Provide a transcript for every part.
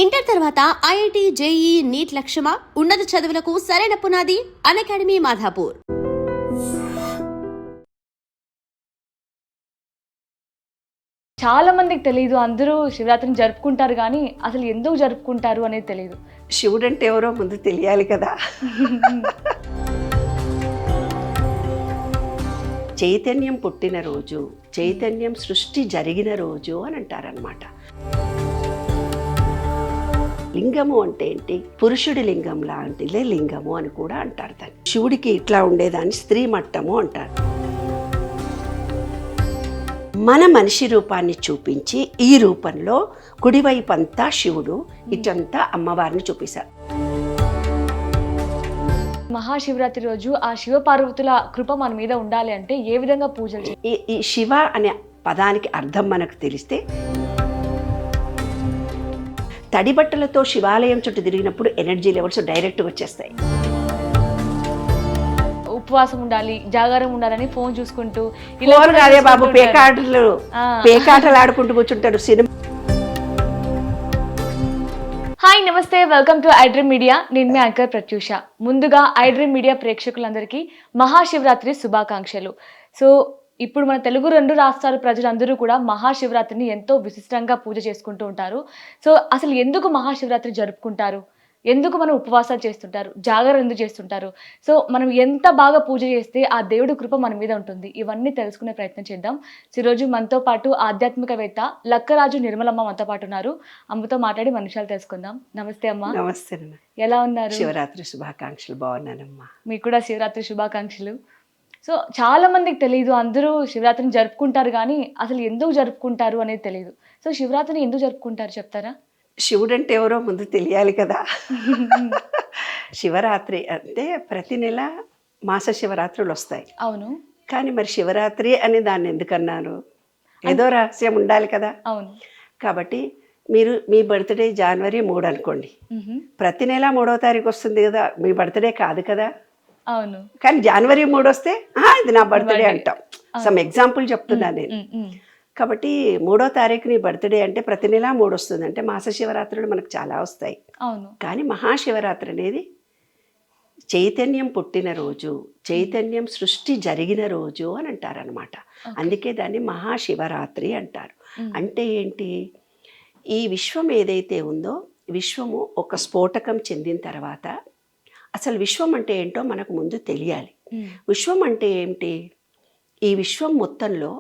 Inter తర్వాత IIT, JEE, neat లక్ష్యమా? ఉన్నత చదువులకు సరైన పునాది అకాడమీ మాధాపూర్. చాలా మందికి తెలియదు. అందరూ శివరాత్రిని జరుపుకుంటారు కానీ అసలు ఎందుకు జరుపుకుంటారు అనేది తెలియదు. శివుడు అంటే ఎవరో ముందు తెలియాలి కదా. చైతన్యం పుట్టిన రోజు, చైతన్యం సృష్టి జరిగిన రోజు అని అంటారనమాట. లింగము అంటే ఏంటి? పురుషుడి లింగం లాంటిదే లింగము అని కూడా అంటారు దాన్ని. శివుడికి ఇట్లా ఉండేదాన్ని స్త్రీ మట్టము అంటారు. మన మనిషి రూపాన్ని చూపించి ఈ రూపంలో కుడివైపు అంతా శివుడు, ఇటంతా అమ్మవారిని చూపిస్తారు. మహాశివరాత్రి రోజు ఆ శివపార్వతుల కృప మన మీద ఉండాలి అంటే ఏ విధంగా పూజలు చేయాలి? ఈ శివ అనే పదానికి అర్థం మనకు తెలిస్తే, తడి బట్టలతో శివాలయం చుట్టూ తిరిగినప్పుడు ఎనర్జీ లెవెల్స్ డైరెక్ట్గా వచ్చేస్తాయి. ఉపవాసం ఉండాలి, జాగారం ఉండాలని ఫోన్ చూసుకుంటూ కాదే బాబు, పేకాటలు ఆడుకుంటూ కూర్చుంటారు. సినిమా. హాయ్, నమస్తే, వెల్కమ్ టు ఐడ్రీమ్ మీడియా. నేను మీ యాంకర్ ప్రత్యూష. ముందుగా ఐడ్రీమ్ మీడియా ప్రేక్షకులందరికీ మహాశివరాత్రి శుభాకాంక్షలు. సో ఇప్పుడు మన తెలుగు 2 రాష్ట్రాల ప్రజలందరూ కూడా మహాశివరాత్రిని ఎంతో విశిష్టంగా పూజ చేసుకుంటూ ఉంటారు. సో అసలు ఎందుకు మహాశివరాత్రి జరుపుకుంటారు? ఎందుకు మనం ఉపవాసాలు చేస్తుంటారు? జాగరణ ఎందుకు చేస్తుంటారు? సో మనం ఎంత బాగా పూజ చేస్తే ఆ దేవుడి కృప మన మీద ఉంటుంది? ఇవన్నీ తెలుసుకునే ప్రయత్నం చేద్దాం. ఈరోజు మనతో పాటు ఆధ్యాత్మికవేత్త లక్కరాజు నిర్మలమ్మ మనతో పాటు ఉన్నారు. అమ్మతో మాట్లాడి మన విషయాలు తెలుసుకుందాం. నమస్తే అమ్మ. నమస్తే. ఎలా ఉన్నారు? శివరాత్రి శుభాకాంక్షలు. బాగున్నానమ్మా. మీకు కూడా శివరాత్రి శుభాకాంక్షలు. సో చాలా మందికి తెలియదు. అందరూ శివరాత్రిని జరుపుకుంటారు కానీ అసలు ఎందుకు జరుపుకుంటారు అనేది తెలియదు. సో శివరాత్రిని ఎందుకు జరుపుకుంటారు చెప్తారా? శివుడు అంటే ఎవరో ముందు తెలియాలి కదా. శివరాత్రి అంటే ప్రతి నెల మాస శివరాత్రులు వస్తాయి. అవును. కానీ మరి శివరాత్రి అని దాన్ని ఎందుకన్నారు? ఏదో రహస్యం ఉండాలి కదా. అవును. కాబట్టి మీరు మీ బర్త్డే జనవరి 3 అనుకోండి, ప్రతి నెల 3వ తారీఖు వస్తుంది కదా, మీ బర్త్డే కాదు కదా. అవును. కానీ జనవరి 3 వస్తే ఇది నా బర్త్డే అంటాం. సమ్ ఎగ్జాంపుల్ చెప్తున్నా నేను. కాబట్టి 3వ తారీఖు నీ బర్త్డే అంటే ప్రతి నెల 3 వస్తుంది అంటే మాస శివరాత్రులు మనకు చాలా వస్తాయి. అవును. కానీ మహాశివరాత్రి అనేది చైతన్యం పుట్టిన రోజు, చైతన్యం సృష్టి జరిగిన రోజు అని అంటారనమాట. అందుకే దాన్ని మహాశివరాత్రి అంటారు. అంటే ఏంటి? ఈ విశ్వం ఏదైతే ఉందో, విశ్వము ఒక స్ఫోటకం చెందిన తర్వాత అసలు విశ్వం అంటే ఏంటో మనకు ముందు తెలియాలి. విశ్వం అంటే ఏమిటి? ఈ విశ్వం మొత్తంలో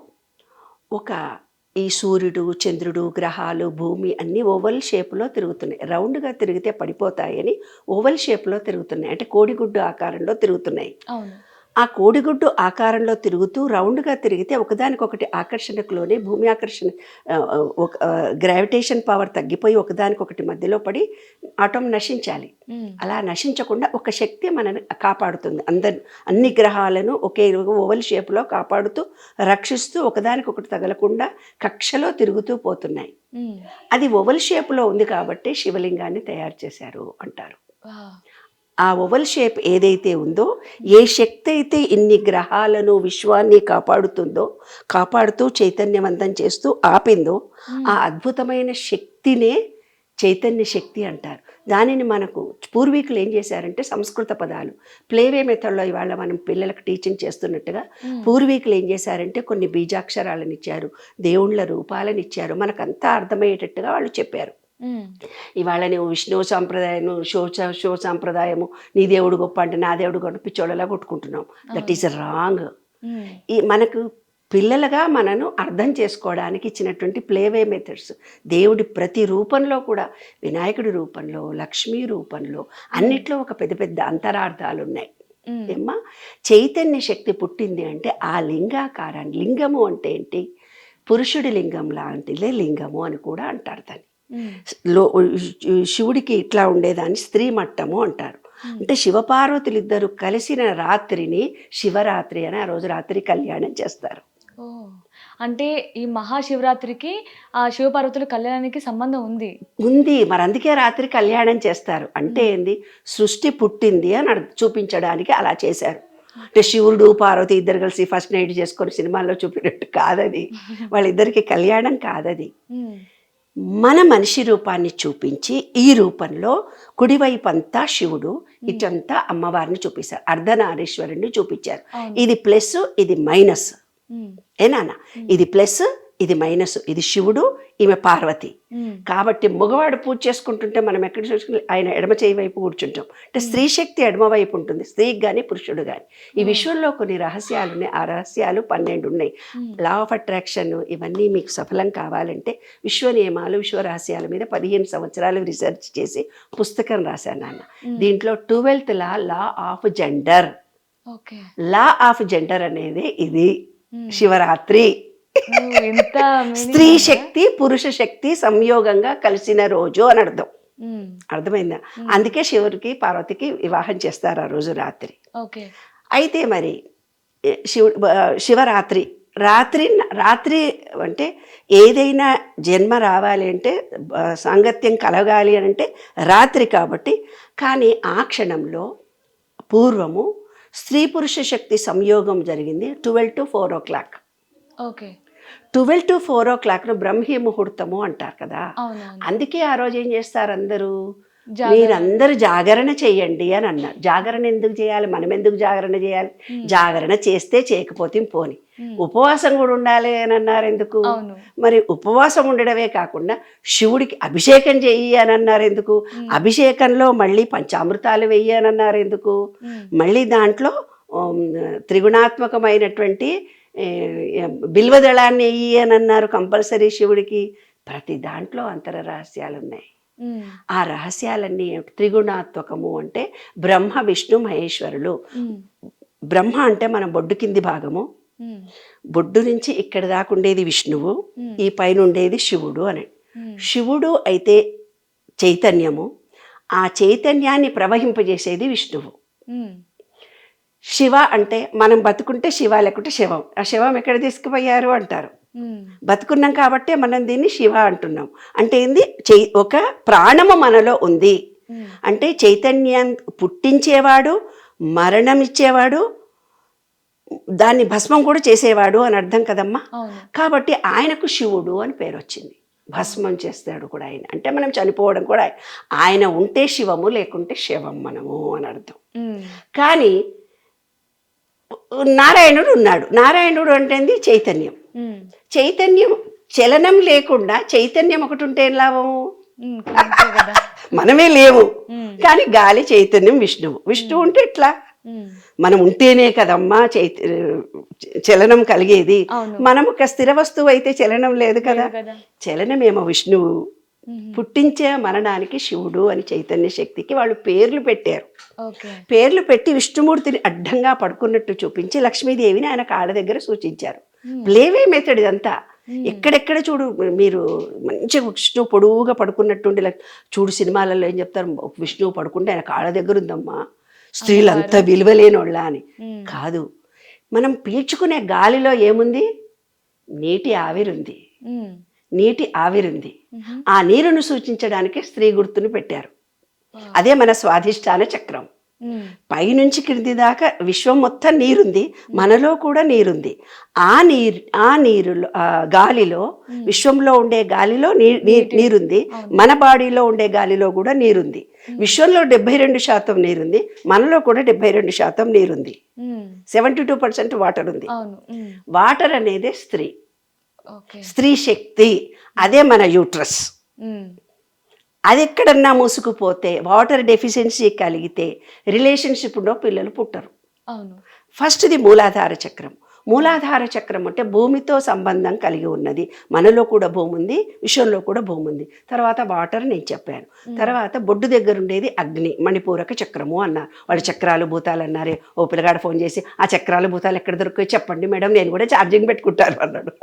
ఈ సూర్యుడు, చంద్రుడు, గ్రహాలు, భూమి అన్నీ ఓవల్ షేప్లో తిరుగుతున్నాయి. రౌండ్గా తిరిగితే పడిపోతాయని ఓవల్ షేప్లో తిరుగుతున్నాయి. అంటే కోడిగుడ్డు ఆకారంలో తిరుగుతున్నాయి. ఆ కోడిగుడ్డు ఆకారంలో తిరుగుతూ రౌండ్గా తిరిగితే ఒకదానికొకటి ఆకర్షణకులోనే భూమి ఆకర్షణ, గ్రావిటేషన్ పవర్ తగ్గిపోయి ఒకదానికొకటి మధ్యలో పడి ఆటం నశించాలి. అలా నశించకుండా ఒక శక్తి మనని కాపాడుతుంది. అన్ని గ్రహాలను ఒకే ఓవల్ షేప్లో కాపాడుతూ రక్షిస్తూ ఒకదానికొకటి తగలకుండా కక్షలో తిరుగుతూ పోతున్నాయి. అది ఓవల్ షేప్లో ఉంది కాబట్టి శివలింగాన్ని తయారు చేశారు అంటారు. ఆ ఓవల్ షేప్ ఏదైతే ఉందో, ఏ శక్తి అయితే ఇన్ని గ్రహాలను, విశ్వాన్ని కాపాడుతూ చైతన్యవంతం చేస్తూ ఆపిందో, ఆ అద్భుతమైన శక్తినే చైతన్య శక్తి అంటారు. దానిని మనకు పూర్వీకులు ఏం చేశారంటే సంస్కృత పదాలు, ప్లేవే మెథడ్లో ఇవాళ మనం పిల్లలకు టీచింగ్ చేస్తున్నట్టుగా పూర్వీకులు ఏం చేశారంటే కొన్ని బీజాక్షరాలను ఇచ్చారు, దేవుళ్ళ రూపాలను ఇచ్చారు. మనకంతా అర్థమయ్యేటట్టుగా వాళ్ళు చెప్పారు. ఇవాళ నువ్వు విష్ణు సాంప్రదాయం, శివ సాంప్రదాయము, నీ దేవుడు గొప్ప అంటే నా దేవుడు గొప్ప, పిచ్చోళ్ళలా కొట్టుకుంటున్నాం. That is wrong. ఈ మనకు పిల్లలుగా మనను అర్థం చేసుకోవడానికి ఇచ్చినటువంటి ప్లేవే మెథడ్స్, దేవుడి ప్రతి రూపంలో కూడా, వినాయకుడి రూపంలో, లక్ష్మీ రూపంలో, అన్నిట్లో ఒక పెద్ద పెద్ద అంతరార్థాలు ఉన్నాయి. ఏమ్మా, చైతన్య శక్తి పుట్టింది అంటే ఆ లింగాకారాన్ని, లింగము అంటే ఏంటి? పురుషుడి లింగం లాంటిదే లింగము అని కూడా అంటారు దాన్ని. శివుడికి ఇట్లా ఉండేదాన్ని స్త్రీ మట్టము అంటారు. అంటే శివపార్వతులు ఇద్దరు కలిసిన రాత్రిని శివరాత్రి అని ఆ రోజు రాత్రి కళ్యాణం చేస్తారు. అంటే ఈ మహాశివరాత్రికి ఆ శివపార్వతుల కళ్యాణానికి సంబంధం ఉంది. మరి అందుకే రాత్రి కళ్యాణం చేస్తారు. అంటే ఏంది? సృష్టి పుట్టింది అని చూపించడానికి అలా చేశారు. అంటే శివుడు పార్వతి ఇద్దరు కలిసి ఫస్ట్ నైట్ చేసుకొని సినిమాల్లో చూపినట్టు కాదది. వాళ్ళిద్దరికి కళ్యాణం కాదది. మన మనిషి రూపాన్ని చూపించి ఈ రూపంలో కుడివైపు అంతా శివుడు, ఇటంతా అమ్మవారిని చూపిస్తారు, అర్ధనారీశ్వరుణ్ణి చూపించారు. ఇది ప్లస్, ఇది మైనస్. ఏనా? ఇది ప్లస్, ఇది మైనస్. ఇది శివుడు, ఈమె పార్వతి. కాబట్టి మగవాడు పూజ చేసుకుంటుంటే మనం ఎక్కడ చూసుకుని ఆయన ఎడమ చేయి వైపు కూర్చుంటాం. అంటే స్త్రీ శక్తి ఎడమ వైపు ఉంటుంది, స్త్రీకి కానీ పురుషుడు కానీ. ఈ విశ్వంలో కొన్ని రహస్యాలు ఉన్నాయి. ఆ రహస్యాలు 12 ఉన్నాయి. లా ఆఫ్ అట్రాక్షన్ ఇవన్నీ మీకు సఫలం కావాలంటే విశ్వ నియమాలు, విశ్వ రహస్యాల మీద 15 సంవత్సరాలు రీసెర్చ్ చేసి పుస్తకం రాశాను నాన్న. దీంట్లో 12th law of gender. Law of gender అనేది ఇది శివరాత్రి. స్త్రీ శక్తి పురుష శక్తి సంయోగంగా కలిసిన రోజు అని అర్థం. అర్థమైందా? అందుకే శివుడికి పార్వతికి వివాహం చేస్తారు ఆ రోజు రాత్రి. అయితే మరి శివరాత్రి రాత్రి అంటే ఏదైనా జన్మ రావాలి అంటే, సాంగత్యం కలగాలి అని అంటే రాత్రి కాబట్టి. కానీ ఆ క్షణంలో పూర్వము స్త్రీ పురుష శక్తి సంయోగం జరిగింది 12 to 4 o'clock. 12 to 4 o'clock Brahmi ముహూర్తము అంటారు కదా. అందుకే ఆ రోజు ఏం చేస్తారు అందరూ, మీరందరూ జాగరణ చెయ్యండి అని అన్నారు. జాగరణ ఎందుకు చేయాలి? మనం ఎందుకు జాగరణ చేయాలి? జాగరణ చేస్తే చేయకపోతే పోని. ఉపవాసం కూడా ఉండాలి అని అన్నారు. ఎందుకు? మరి ఉపవాసం ఉండడమే కాకుండా శివుడికి అభిషేకం చెయ్యి అని అన్నారు. ఎందుకు? అభిషేకంలో మళ్ళీ పంచామృతాలు వెయ్యి అని అన్నారు. ఎందుకు? మళ్ళీ దాంట్లో త్రిగుణాత్మకమైనటువంటి బిల్వదళాన్ని వెయ్యి అని అన్నారు కంపల్సరీ శివుడికి. ప్రతి దాంట్లో అంతర రహస్యాలు ఉన్నాయి. ఆ రహస్యాలన్నీ త్రిగుణాత్మకము అంటే బ్రహ్మ విష్ణు మహేశ్వరులు. బ్రహ్మ అంటే మన బొడ్డు కింది భాగము, బొడ్డు నుంచి ఇక్కడ దాకా ఉండేది విష్ణువు, ఈ పైన ఉండేది శివుడు అని. శివుడు అయితే చైతన్యము, ఆ చైతన్యాన్ని ప్రవహింపజేసేది విష్ణువు. శివ అంటే మనం బతుకుంటే శివ, లేకుంటే శవం. ఆ శవం ఎక్కడ తీసుకుపోయారు అంటారు. బతుకున్నాం కాబట్టే మనం దీన్ని శివ అంటున్నాం. అంటే ఏంది? ఒక ప్రాణము మనలో ఉంది అంటే చైతన్యం పుట్టించేవాడు, మరణం ఇచ్చేవాడు, దాన్ని భస్మం కూడా చేసేవాడు అని అర్థం కదమ్మా. కాబట్టి ఆయనకు శివుడు అని పేరు వచ్చింది. భస్మం చేస్తాడు కూడా ఆయన. అంటే మనం చనిపోవడం కూడా ఆయన ఉంటే శివము, లేకుంటే శవం మనము అని అర్థం. కానీ నారాయణుడు ఉన్నాడు. నారాయణుడు అంటే చైతన్యం. చైతన్యం చలనం లేకుండా చైతన్యం ఒకటి ఉంటే ఏం లాభము? మనమే లేవు. కానీ గాలి చైతన్యం విష్ణువు. విష్ణువు ఉంటే ఎట్లా? మనం ఉంటేనే కదమ్మా చలనం కలిగేది. మనం ఒక స్థిర వస్తువు అయితే చలనం లేదు కదా. చలనమేమో విష్ణువు. పుట్టించే మరణానికి శివుడు అని చైతన్య శక్తికి వాళ్ళు పేర్లు పెట్టారు. పేర్లు పెట్టి విష్ణుమూర్తిని అడ్డంగా పడుకున్నట్టు చూపించి లక్ష్మీదేవిని ఆయన కాళ్ళ దగ్గర సూచించారు. ప్లేవే మెథడ్ ఇదంతా. ఎక్కడెక్కడ చూడు మీరు మంచిగా విష్ణువు పొడువుగా పడుకున్నట్టుండి చూడు. సినిమాలలో ఏం చెప్తారు, విష్ణువు పడుకుంటే ఆయన కాళ్ళ దగ్గర ఉందమ్మా, స్త్రీలంతా విలువలేనోళ్ళ అని. కాదు, మనం పీల్చుకునే గాలిలో ఏముంది? నీటి ఆవిరుంది. నీటి ఆవిరుంది. ఆ నీరును సూచించడానికి స్త్రీ గుర్తును పెట్టారు. అదే మన స్వాధిష్టాన చక్రం. పైనుంచి క్రింది దాకా విశ్వం మొత్తం నీరుంది, మనలో కూడా నీరుంది. ఆ నీరులో గాలిలో, విశ్వంలో ఉండే గాలిలో నీరుంది, మన బాడీలో ఉండే గాలిలో కూడా నీరుంది. విశ్వంలో 72% నీరుంది, మనలో కూడా 72% నీరుంది. 72% వాటర్ ఉంది. వాటర్ అనేదే స్త్రీ, స్త్రీ శక్తి. అదే మన యూట్రస్. అది ఎక్కడన్నా మూసుకుపోతే, వాటర్ డెఫిషియన్సీ కలిగితే రిలేషన్షిప్లో పిల్లలు పుట్టరు. ఫస్ట్ది మూలాధార చక్రం. మూలాధార చక్రం అంటే భూమితో సంబంధం కలిగి ఉన్నది. మనలో కూడా భూమి ఉంది, విశ్వంలో కూడా భూమి ఉంది. తర్వాత వాటర్ నేను చెప్పాను. తర్వాత బొడ్డు దగ్గర ఉండేది అగ్ని, మణిపూరక చక్రము అన్నారు. వాళ్ళు చక్రాలు భూతాలు అన్నారే. ఓ పిల్లగాడు ఫోన్ చేసి, ఆ చక్రాలు భూతాలు ఎక్కడ దొరికాయో చెప్పండి మేడం, నేను కూడా ఛార్జింగ్ పెట్టుకుంటాను అన్నాడు.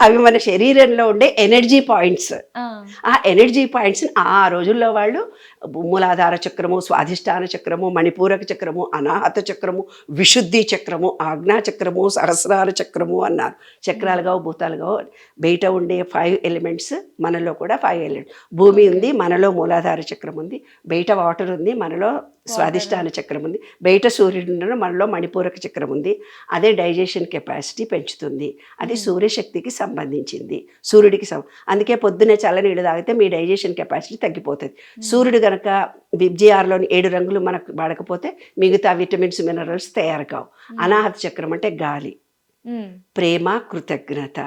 అవి మన శరీరంలో ఉండే ఎనర్జీ పాయింట్స్. ఆ ఎనర్జీ పాయింట్స్ ఆ రోజుల్లో వాళ్ళు మూలాధార చక్రము, స్వాధిష్టాన చక్రము, మణిపూరక చక్రము, అనాహత చక్రము, విశుద్ధి చక్రము, ఆజ్ఞా చక్రము, సహస్రార చక్రము అన్నారు. చక్రాలుగా భూతాలుగా బయట ఉండే 5 ఎలిమెంట్స్, మనలో కూడా 5 ఎలిమెంట్స్. భూమి ఉంది, మనలో మూలాధార చక్రం ఉంది. బయట వాటర్ ఉంది, మనలో స్వాదిష్టాన చక్రం ఉంది. బయట సూర్యుడు ఉండడం, మనలో మణిపూరక చక్రం ఉంది. అదే డైజెషన్ కెపాసిటీ పెంచుతుంది. అది సూర్యశక్తికి సంబంధించింది, సూర్యుడికి అందుకే పొద్దున్నే చల్లనీళ్ళు తాగితే మీ డైజెషన్ కెపాసిటీ తగ్గిపోతుంది. సూర్యుడు కనుక విబ్జిఆర్లోని 7 రంగులు మనకు వాడకపోతే మిగతా విటమిన్స్ మినరల్స్ తయారు కావు. అనాహత చక్రం అంటే గాలి, ప్రేమ, కృతజ్ఞత.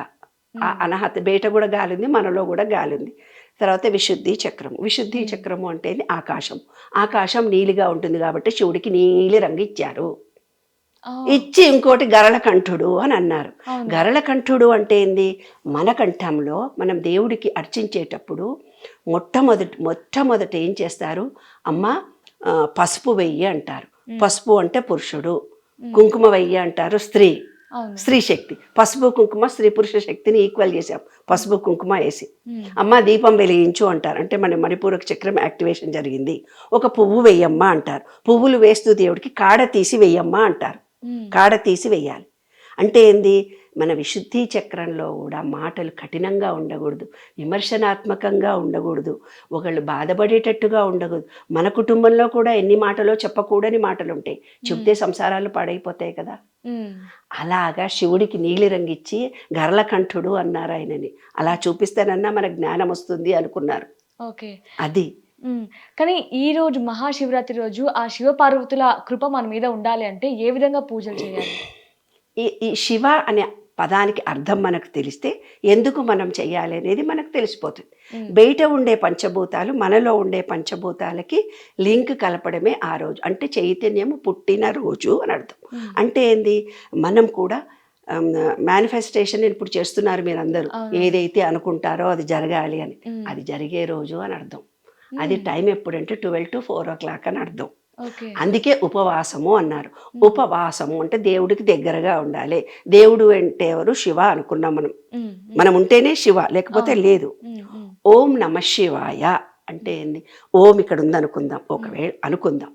ఆ అనాహత బయట కూడా గాలి ఉంది, మనలో కూడా గాలి ఉంది. తర్వాత విశుద్ధి చక్రము. విశుద్ధి చక్రము అంటే ఆకాశం. ఆకాశం నీలిగా ఉంటుంది కాబట్టి శివుడికి నీలి రంగు ఇచ్చారు. ఇచ్చి ఇంకోటి గరళకంఠుడు అని అన్నారు. గరళకంఠుడు అంటే ఏంది? మన కంఠంలో మనం దేవుడికి అర్చించేటప్పుడు మొట్టమొదట ఏం చేస్తారు? అమ్మ పసుపు వెయ్యి అంటారు. పసుపు అంటే పురుషుడు, కుంకుమ వెయ్యి అంటారు స్త్రీ శక్తి. పసుపు కుంకుమ స్త్రీ పురుష శక్తిని ఈక్వల్ చేసాం పసుపు కుంకుమ వేసి. అమ్మ దీపం వెలిగించు అంటారు, అంటే మన మణిపూరక చక్రం యాక్టివేషన్ జరిగింది. ఒక పువ్వు వెయ్యమ్మ అంటారు. పువ్వులు వేస్తూ దేవుడికి కాడ తీసి వెయ్యమ్మ అంటారు. కాడ తీసి వెయ్యాలి అంటే ఏంది? మన విశుద్ధి చక్రంలో కూడా మాటలు కఠినంగా ఉండకూడదు, విమర్శనాత్మకంగా ఉండకూడదు, ఒకళ్ళు బాధపడేటట్టుగా ఉండకూడదు. మన కుటుంబంలో కూడా ఎన్ని మాటలో చెప్పకూడని మాటలు ఉంటాయి, చెప్తే సంసారాలు పాడైపోతాయి కదా. అలాగా శివుడికి నీలి రంగిచ్చి గరళకంఠుడు అన్నారు ఆయనని. అలా చూపిస్తానన్నా మన జ్ఞానం వస్తుంది అనుకున్నారు. అది. కానీ ఈ రోజు మహాశివరాత్రి రోజు ఆ శివపార్వతుల కృప మన మీద ఉండాలి అంటే ఏ విధంగా పూజలు చేయాలి? ఈ శివ అనే పదానికి అర్థం మనకు తెలిస్తే ఎందుకు మనం చెయ్యాలి అనేది మనకు తెలిసిపోతుంది. బయట ఉండే పంచభూతాలు మనలో ఉండే పంచభూతాలకి లింక్ కలపడమే ఆ రోజు, అంటే చైతన్యము పుట్టిన రోజు అని అర్థం. అంటే ఏంది? మనం కూడా మేనిఫెస్టేషన్ ఇప్పుడు చేస్తున్నారు మీరందరూ, ఏదైతే అనుకుంటారో అది జరగాలి అని, అది జరిగే రోజు అని అర్థం. అది టైం ఎప్పుడంటే 12 to 4 o'clock అని అర్థం. అందుకే ఉపవాసము అన్నారు. ఉపవాసము అంటే దేవుడికి దగ్గరగా ఉండాలి. దేవుడు అంటే ఎవరు? శివ అనుకున్నాం మనం ఉంటేనే శివ, లేకపోతే లేదు. ఓం నమ శివాయ అంటే ఏంది? ఓం ఇక్కడ ఉంది అనుకుందాం, ఒకవేళ అనుకుందాం.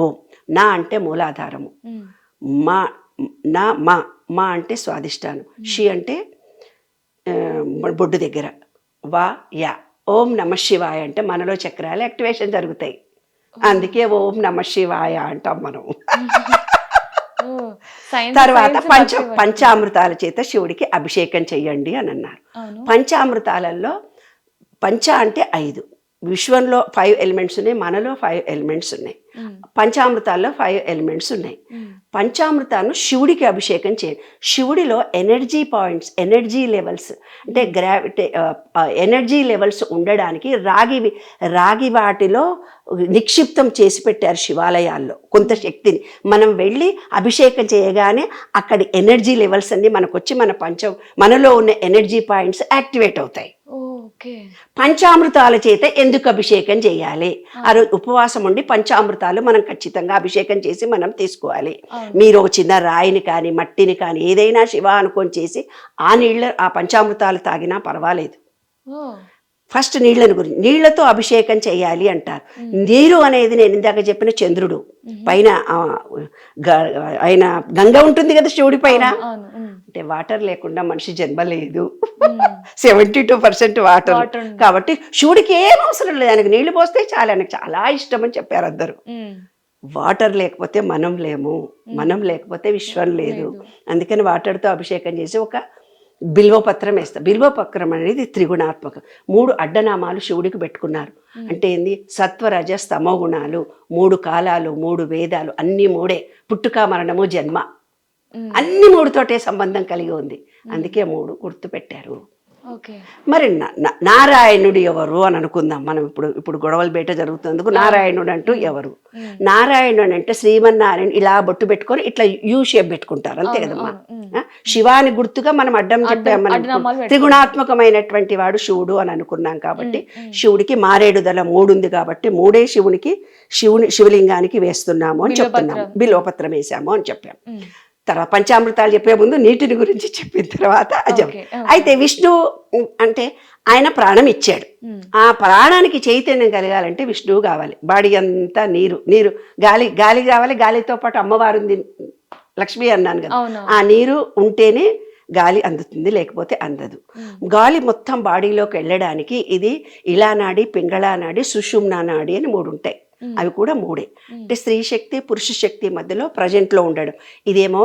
ఓం నా అంటే మూలాధారము, మా నా మా అంటే స్వాదిష్టానం, షి అంటే బొడ్డు దగ్గర, వా యా. ఓం నమ శివాయ అంటే మనలో చక్రాలు యాక్టివేషన్ జరుగుతాయి. అందుకే ఓం నమ శివాయ అంటాం మనం. తర్వాత పంచామృతాల చేత శివుడికి అభిషేకం చెయ్యండి అని అన్నారు. పంచామృతాలలో పంచ అంటే 5. విశ్వంలో 5 ఎలిమెంట్స్ ఉన్నాయి, మనలో 5 ఎలిమెంట్స్ ఉన్నాయి. పంచామృతాల్లో 5 ఎలిమెంట్స్ ఉన్నాయి. పంచామృతాలను శివుడికి అభిషేకం చేయండి. శివుడిలో ఎనర్జీ పాయింట్స్, ఎనర్జీ లెవెల్స్ అంటే ఎనర్జీ లెవెల్స్ ఉండడానికి రాగి వాటిలో నిక్షిప్తం చేసి పెట్టారు శివాలయాల్లో కొంత శక్తిని. మనం వెళ్ళి అభిషేకం చేయగానే అక్కడి ఎనర్జీ లెవెల్స్ అన్ని మనకు వచ్చి మనలో ఉన్న ఎనర్జీ పాయింట్స్ యాక్టివేట్ అవుతాయి. పంచామృతాల చేత ఎందుకు అభిషేకం చేయాలి? ఆ రోజు ఉపవాసం ఉండి పంచామృతాలు మనం ఖచ్చితంగా అభిషేకం చేసి మనం తీసుకోవాలి. మీరు ఒక చిన్న రాయిని కానీ మట్టిని కానీ ఏదైనా శివ అనుకొని చేసి ఆ పంచామృతాలు తాగినా పర్వాలేదు. ఫస్ట్ నీళ్లతో అభిషేకం చేయాలి అంటారు. నీరు అనేది నేను ఇందాక చెప్పిన చంద్రుడు పైన, ఆయన గంగ ఉంటుంది కదా శివుడి పైన, అంటే వాటర్ లేకుండా మనిషి జన్మ లేదు. 72% వాటర్. కాబట్టి శివుడికి ఏం అవసరం లేదు, ఆయనకు నీళ్లు పోస్తే చాలు, ఆయనకు చాలా ఇష్టం అని చెప్పారు అందరూ. వాటర్ లేకపోతే మనం లేము, మనం లేకపోతే విశ్వం లేదు. అందుకని వాటర్తో అభిషేకం చేసి ఒక బిల్వపత్రం వేస్తారు. బిల్వపత్రం అనేది త్రిగుణాత్మకం. 3 అడ్డనామాలు శివుడికి పెట్టుకున్నారు. అంటే ఏంది? సత్వ రజ స్తమో గుణాలు, 3 కాలాలు, 3 వేదాలు, అన్ని 3. పుట్టుక మరణము జన్మ అన్ని 3తోటే సంబంధం కలిగి ఉంది. అందుకే 3 గుర్తు పెట్టారు. మరి నారాయణుడు ఎవరు అని అనుకుందాం మనం. ఇప్పుడు గొడవలు బయట జరుగుతున్నందుకు నారాయణుడు అంటూ ఎవరు? నారాయణుడు అంటే శ్రీమన్నారాయణ ఇలా బొట్టు పెట్టుకొని ఇట్లా యూ షేప్ పెట్టుకుంటారు, అంతే కదమ్మా. శివాని గుర్తుగా మనం అడ్డం చెప్పాం. మనం త్రిగుణాత్మకమైనటువంటి వాడు శివుడు అని అనుకున్నాం కాబట్టి శివుడికి మారేడుదల 3 ఉంది కాబట్టి 3 శివలింగానికి వేస్తున్నాము అని చెప్తున్నాము. బిల్వపత్రం వేసాము అని చెప్పాము. తర్వాత పంచామృతాలు చెప్పే ముందు నీటిని గురించి చెప్పిన తర్వాత అజం. అయితే విష్ణు అంటే ఆయన ప్రాణం ఇచ్చాడు. ఆ ప్రాణానికి చైతన్యం కలగాలంటే విష్ణువు కావాలి. బాడీ అంతా నీరు గాలి కావాలి. గాలితో పాటు అమ్మవారు ఉంది, లక్ష్మి అన్నాను కదా. ఆ నీరు ఉంటేనే గాలి అందుతుంది, లేకపోతే అందదు. గాలి మొత్తం బాడీలోకి వెళ్ళడానికి ఇది ఇలా నాడి, పింగళా నాడి, సుషుమ్నా నాడి అని 3 ఉంటాయి. అవి కూడా మూడే. అంటే స్త్రీ శక్తి పురుష శక్తి మధ్యలో ప్రజెంట్లో ఉండడం. ఇదేమో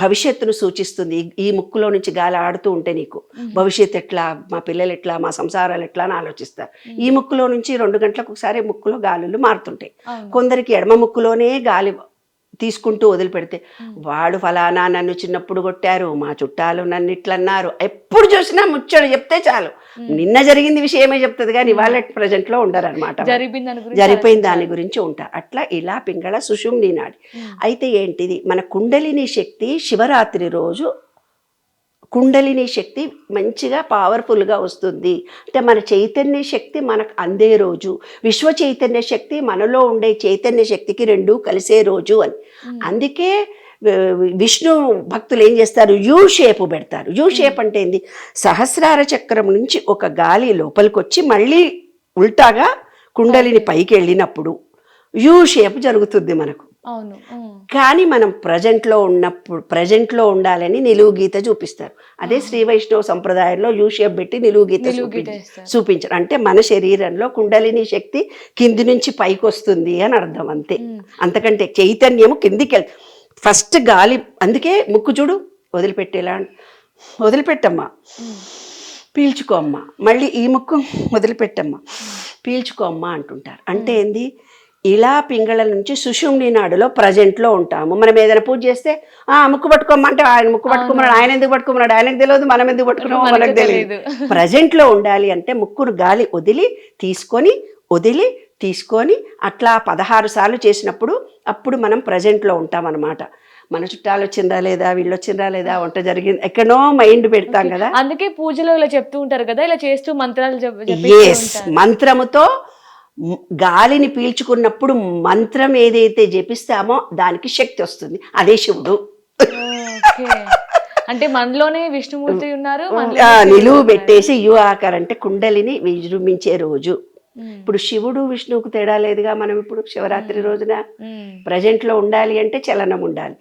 భవిష్యత్తును సూచిస్తుంది. ఈ ముక్కులో నుంచి గాలి ఆడుతూ ఉంటే నీకు భవిష్యత్తు ఎట్లా, మా పిల్లలు ఎట్లా, మా సంసారాలు ఎట్లా అని ఆలోచిస్తారు. ఈ ముక్కులో నుంచి 2 గంటలకు ఒకసారి ముక్కులో గాలులు మారుతుంటాయి. కొందరికి ఎడమ ముక్కులోనే గాలి తీసుకుంటూ వదిలిపెడితే వాడు ఫలానా నన్ను చిన్నప్పుడు కొట్టారు, మా చుట్టాలు నన్ను ఇట్లన్నారు, ఎప్పుడు చూసినా ముచ్చడు చెప్తే చాలు. నిన్న జరిగింది విషయమే చెప్తుంది కానీ ఇవాళ ప్రజెంట్లో ఉండరు అనమాట. జరిపోయిన దాని గురించి ఉంటారు. అట్లా ఇలా పింగళ సుషుమ్ని నాడి. అయితే ఏంటిది, మన కుండలిని శక్తి శివరాత్రి రోజు కుండలిని శక్తి మంచిగా పవర్ఫుల్గా వస్తుంది. అంటే మన చైతన్య శక్తి మనకు అందే రోజు, విశ్వ చైతన్య శక్తి మనలో ఉండే చైతన్య శక్తికి రెండూ కలిసే రోజు అని. అందుకే విష్ణు భక్తులు ఏం చేస్తారు, యూ షేప్ పెడతారు. యూ షేప్ అంటే ఏంది, సహస్రార చక్రం నుంచి ఒక గాలి లోపలికి వచ్చి మళ్ళీ ఉల్టాగా కుండలిని పైకి వెళ్ళినప్పుడు యూ షేప్ జరుగుతుంది మనకు. కానీ మనం ప్రజెంట్లో ఉండాలని నిలువు గీత చూపిస్తారు. అదే శ్రీ వైష్ణవ సంప్రదాయంలో యూ షేప్ పెట్టి నిలువు గీత చూపించారు. అంటే మన శరీరంలో కుండలిని శక్తి కింది నుంచి పైకి వస్తుంది అని అర్థం, అంతే. అంతకంటే చైతన్యము కిందికి వెళ్తుంది. ఫస్ట్ గాలి, అందుకే ముక్కు చూడు వదిలిపెట్టేలా, వదిలిపెట్టమ్మా పీల్చుకోమ్మా, మళ్ళీ ఈ ముక్కు వదిలిపెట్టమ్మా పీల్చుకోమ్మా అంటుంటారు. అంటే ఏంది, ఇలా పింగళ నుంచి సుషుమ్ని నాడులో ప్రజెంట్లో ఉంటాము. మనం ఏదైనా పూజ చేస్తే ముక్కు పట్టుకోమంటే ఆయన ముక్కు పట్టుకోమన్నాడు, ఆయన ఎందుకు పట్టుకోమన్నాడు ఆయనకు తెలియదు, మనం ఎందుకు పట్టుకున్నామో మనకు తెలియదు. ప్రజెంట్లో ఉండాలి అంటే ముక్కురు గాలి వదిలి తీసుకొని అట్లా 16 సార్లు చేసినప్పుడు అప్పుడు మనం ప్రజెంట్లో ఉంటామన్నమాట. మన చుట్టాలు వచ్చిందా లేదా, వీళ్ళు వచ్చిందా లేదా, వంట జరిగింది, ఎక్కడో మైండ్ పెడతాం కదా. అందుకే పూజలో ఇలా చెప్తూ ఉంటారు కదా, ఇలా చేస్తూ మంత్రాలు మంత్రముతో గాలిని పీల్చుకున్నప్పుడు మంత్రం ఏదైతే జపిస్తామో దానికి శక్తి వస్తుంది. అదే శివుడు. అంటే మనలోనే విష్ణుమూర్తి ఉన్నారు. నిలువు పెట్టేసి యు ఆకారం అంటే కుండలిని విజృంభించే రోజు. ఇప్పుడు శివుడు విష్ణువుకు తేడా లేదుగా. మనం ఇప్పుడు శివరాత్రి రోజున ప్రజెంట్లో ఉండాలి అంటే చలనం ఉండాలి.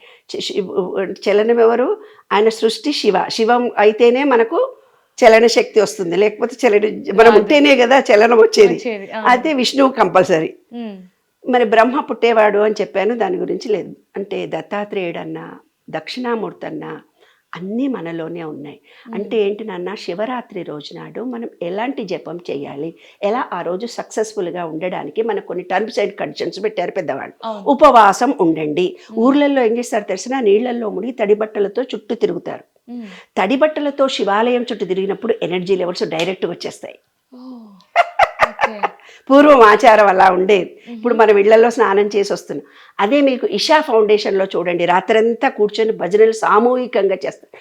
చలనం ఎవరు, ఆయన సృష్టి శివం అయితేనే మనకు చలన శక్తి వస్తుంది, లేకపోతే మనం ఉంటేనే కదా చలనం వచ్చేది. అయితే విష్ణువు కంపల్సరీ. మరి బ్రహ్మ పుట్టేవాడు అని చెప్పాను, దాని గురించి లేదు. అంటే దత్తాత్రేయుడన్నా దక్షిణామూర్తి అన్నా అన్నీ మనలోనే ఉన్నాయి. అంటే ఏంటి నాన్న, శివరాత్రి రోజు నాడు మనం ఎలాంటి జపం చేయాలి, ఎలా ఆ రోజు సక్సెస్ఫుల్గా ఉండడానికి మనకు కొన్ని టర్మ్స్ అండ్ కండిషన్స్ పెట్టారు పెద్దవాళ్ళు. ఉపవాసం ఉండండి. ఊర్లలో ఏం చేస్తారు తెలిసిన, నీళ్లలో మునిగి తడి బట్టలతో చుట్టూ తిరుగుతారు. తడి బట్టలతో శివాలయం చుట్టూ తిరిగినప్పుడు ఎనర్జీ లెవెల్స్ డైరెక్ట్గా వచ్చేస్తాయి. పూర్వం ఆచారం అలా ఉండేది. ఇప్పుడు మనం ఇళ్లలో స్నానం చేసి వస్తున్నాం. అదే మీకు ఇషా ఫౌండేషన్లో చూడండి, రాత్రంతా కూర్చొని భజనలు సామూహికంగా చేస్తారు.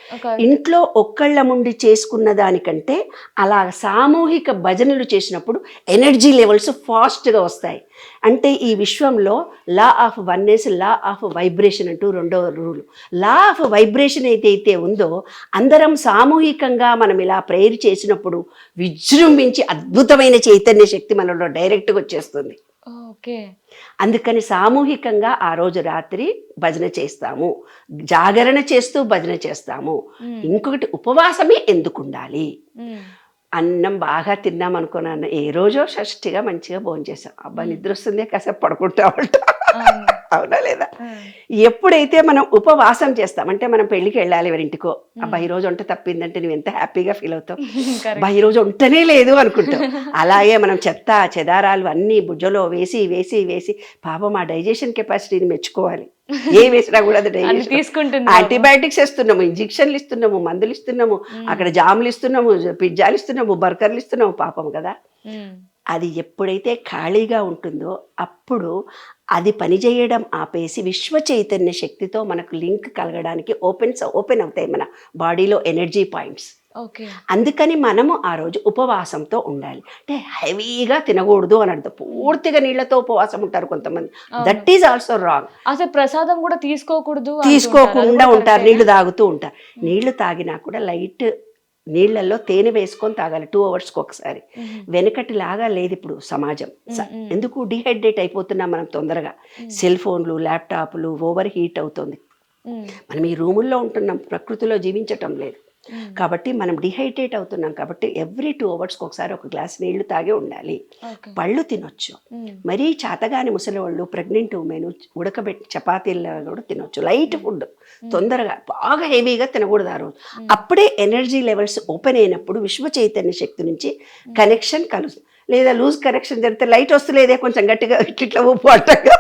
ఇంట్లో ఒక్కళ్ళ ముండి చేసుకున్న దానికంటే అలా సామూహిక భజనలు చేసినప్పుడు ఎనర్జీ లెవెల్స్ ఫాస్ట్గా వస్తాయి. అంటే ఈ విశ్వంలో law of oneness, law of vibration అంటూ రెండవ రూల్. లా ఆఫ్ వైబ్రేషన్ ఏదైతే ఉందో అందరం సామూహికంగా మనం ఇలా ప్రేయర్ చేసినప్పుడు విజృంభించి అద్భుతమైన చైతన్య శక్తి మనలో డైరెక్ట్గా వచ్చేస్తుంది. అందుకని సామూహికంగా ఆ రోజు రాత్రి భజన చేస్తాము, జాగరణ చేస్తూ భజన చేస్తాము. ఇంకొకటి, ఉపవాసమే ఎందుకు ఉండాలి. అన్నం బాగా తిన్నాం అనుకున్నాను, ఏ రోజో షష్ఠిగా మంచిగా భోజనం చేసాం, అబ్బా నిద్ర వస్తుంది కాసేపు పడుకుంటామంట, అవునా లేదా. ఎప్పుడైతే మనం ఉపవాసం చేస్తాం, అంటే మనం పెళ్ళికి వెళ్ళాలి ఎవరింటికో, అబ్బా ఈ రోజు వంట తప్పిందంటే నువ్వు ఎంత హ్యాపీగా ఫీల్ అవుతావు, అబ్బా ఈ రోజు వంటనే లేదు అనుకుంటావు. అలాగే మనం చెత్త చెదారాలు అన్నీ భుజలో వేసి వేసి వేసి పాపం ఆ డైజెషన్ కెపాసిటీని మెచ్చుకోవాలి. ఏ వేసినా కూడా అది డైజెషన్. యాంటీబయాటిక్స్ ఇస్తున్నాము, ఇంజక్షన్లు ఇస్తున్నాము, మందులు ఇస్తున్నాము, అక్కడ జాములు ఇస్తున్నాము, పిజ్జాలు ఇస్తున్నాము, బర్గర్లు ఇస్తున్నాము, పాపం కదా. అది ఎప్పుడైతే ఖాళీగా ఉంటుందో అప్పుడు అది పనిచేయడం ఆపేసి విశ్వ చైతన్య శక్తితో మనకు లింక్ కలగడానికి ఓపెన్ అవుతాయి మన బాడీలో ఎనర్జీ పాయింట్స్. అందుకని మనము ఆ రోజు ఉపవాసంతో ఉండాలి. అంటే హెవీగా తినకూడదు అని అర్థం. పూర్తిగా నీళ్లతో ఉపవాసం ఉంటారు కొంతమంది, దట్ ఈజ్ ఆల్సో రాంగ్. అసలు ప్రసాదం కూడా తీసుకోకుండా ఉంటారు, నీళ్లు తాగుతూ ఉంటారు. నీళ్లు తాగినా కూడా లైట్ నీళ్లలో తేనె వేసుకొని తాగాలి 2 అవర్స్కి ఒకసారి. వెనకటిలాగా లేదు ఇప్పుడు సమాజం. ఎందుకు డిహైడ్రేట్ అయిపోతున్నాం మనం తొందరగా. సెల్ ఫోన్లు, ల్యాప్టాప్లు, ఓవర్ హీట్ అవుతుంది. మనం ఈ రూముల్లో ఉంటున్నాం, ప్రకృతిలో జీవించటం లేదు. కాబట్టి మనం డిహైడ్రేట్ అవుతున్నాం కాబట్టి ఎవ్రీ 2 అవర్స్కి ఒకసారి ఒక గ్లాస్ నీళ్లు తాగే ఉండాలి. పళ్ళు తినొచ్చు. మరీ చాతగాని ముసలి వాళ్ళు, ప్రెగ్నెంట్ ఉమెన్ ఉడకబెట్టి చపాతీల్లో కూడా తినొచ్చు. లైట్ ఫుడ్, తొందరగా బాగా హెవీగా తినకూడదు ఆ రోజు. అప్పుడే ఎనర్జీ లెవెల్స్ ఓపెన్ అయినప్పుడు విశ్వ చైతన్య శక్తి నుంచి కనెక్షన్ కలుస్తుంది. లేదా లూజ్ కనెక్షన్ జరిగితే లైట్ వస్తలేదే కొంచెం గట్టిగా ఇట్లా ఉప్పు అట్టగా